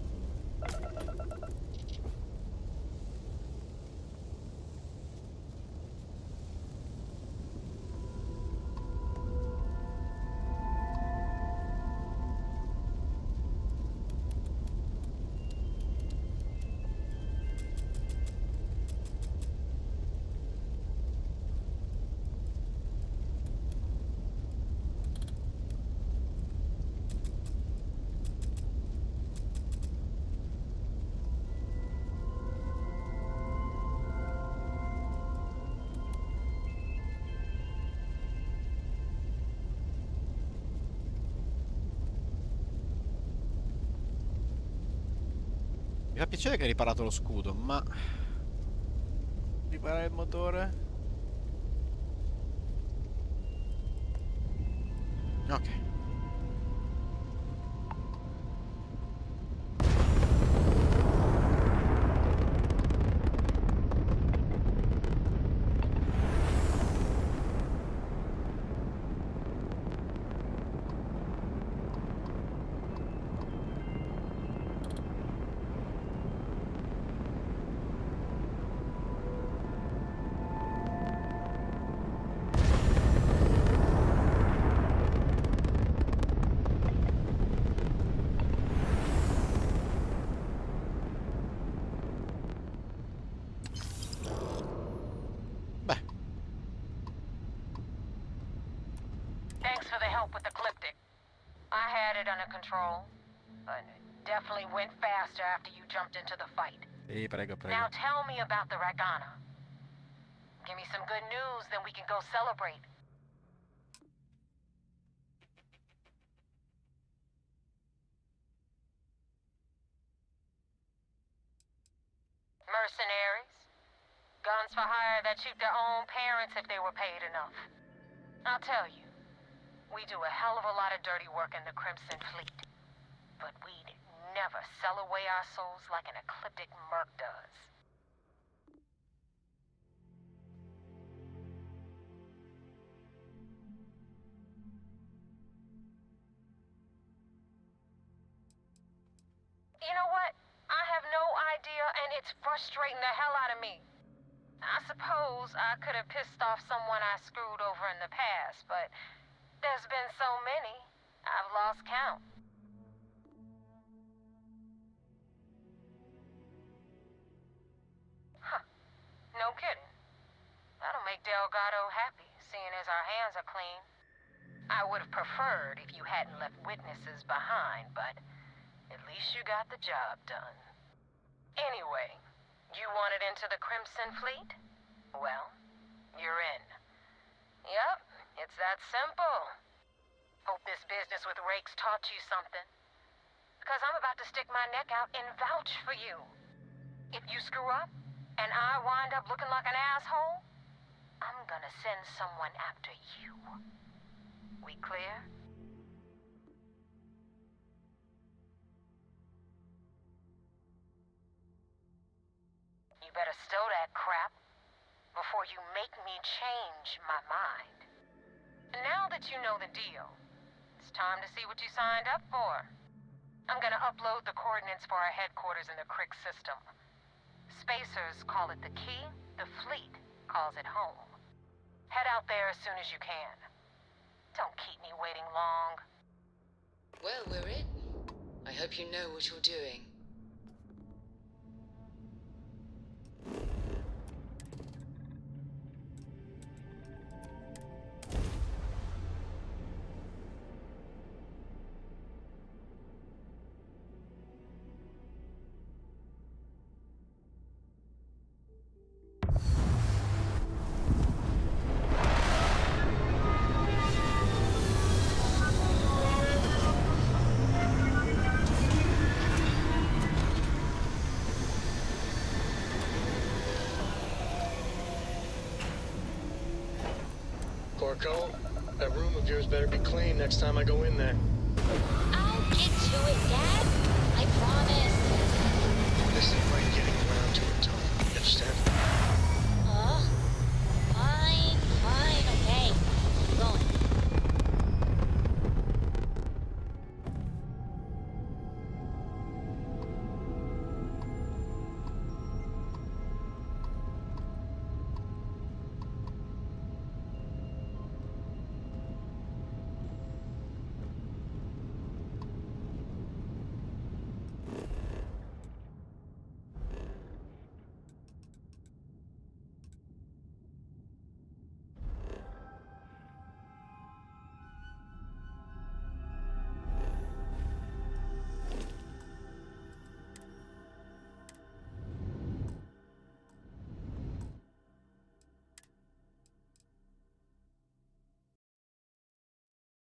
Mi fa piacere che hai riparato lo scudo, ma... riparare il motore? Ok. Thanks for the help with the Ecliptic. I had it under control, but it definitely went faster after you jumped into the fight. Sì, prego, prego. Now tell me about the Ragana. Give me some good news, then we can go celebrate. Mercenaries? Guns for hire that shoot their own parents if they were paid enough. I'll tell you, we do a hell of a lot of dirty work in the Crimson Fleet. But we'd never sell away our souls like an ecliptic merc does. You know what? I have no idea, and it's frustrating the hell out of me. I suppose I could have pissed off someone I screwed over in the past, but there's been so many, I've lost count. Delgado happy, seeing as our hands are clean. I would have preferred if you hadn't left witnesses behind, but at least you got the job done. Anyway, you wanted into the Crimson Fleet? Well, you're in. Yep, it's that simple. Hope this business with Rake's taught you something. Because I'm about to stick my neck out and vouch for you. If you screw up, and I wind up looking like an asshole, I'm gonna send someone after you. We clear? You better stow that crap before you make me change my mind. And now that you know the deal, it's time to see what you signed up for. I'm gonna upload the coordinates for our headquarters in the Crick system. Spacers call it the key, the fleet calls it home. Head out there as soon as you can. Don't keep me waiting long. Well, we're in. I hope you know what you're doing. Corco, that room of yours better be clean next time I go in there. I'll get to it, Dad. I promise. Listen,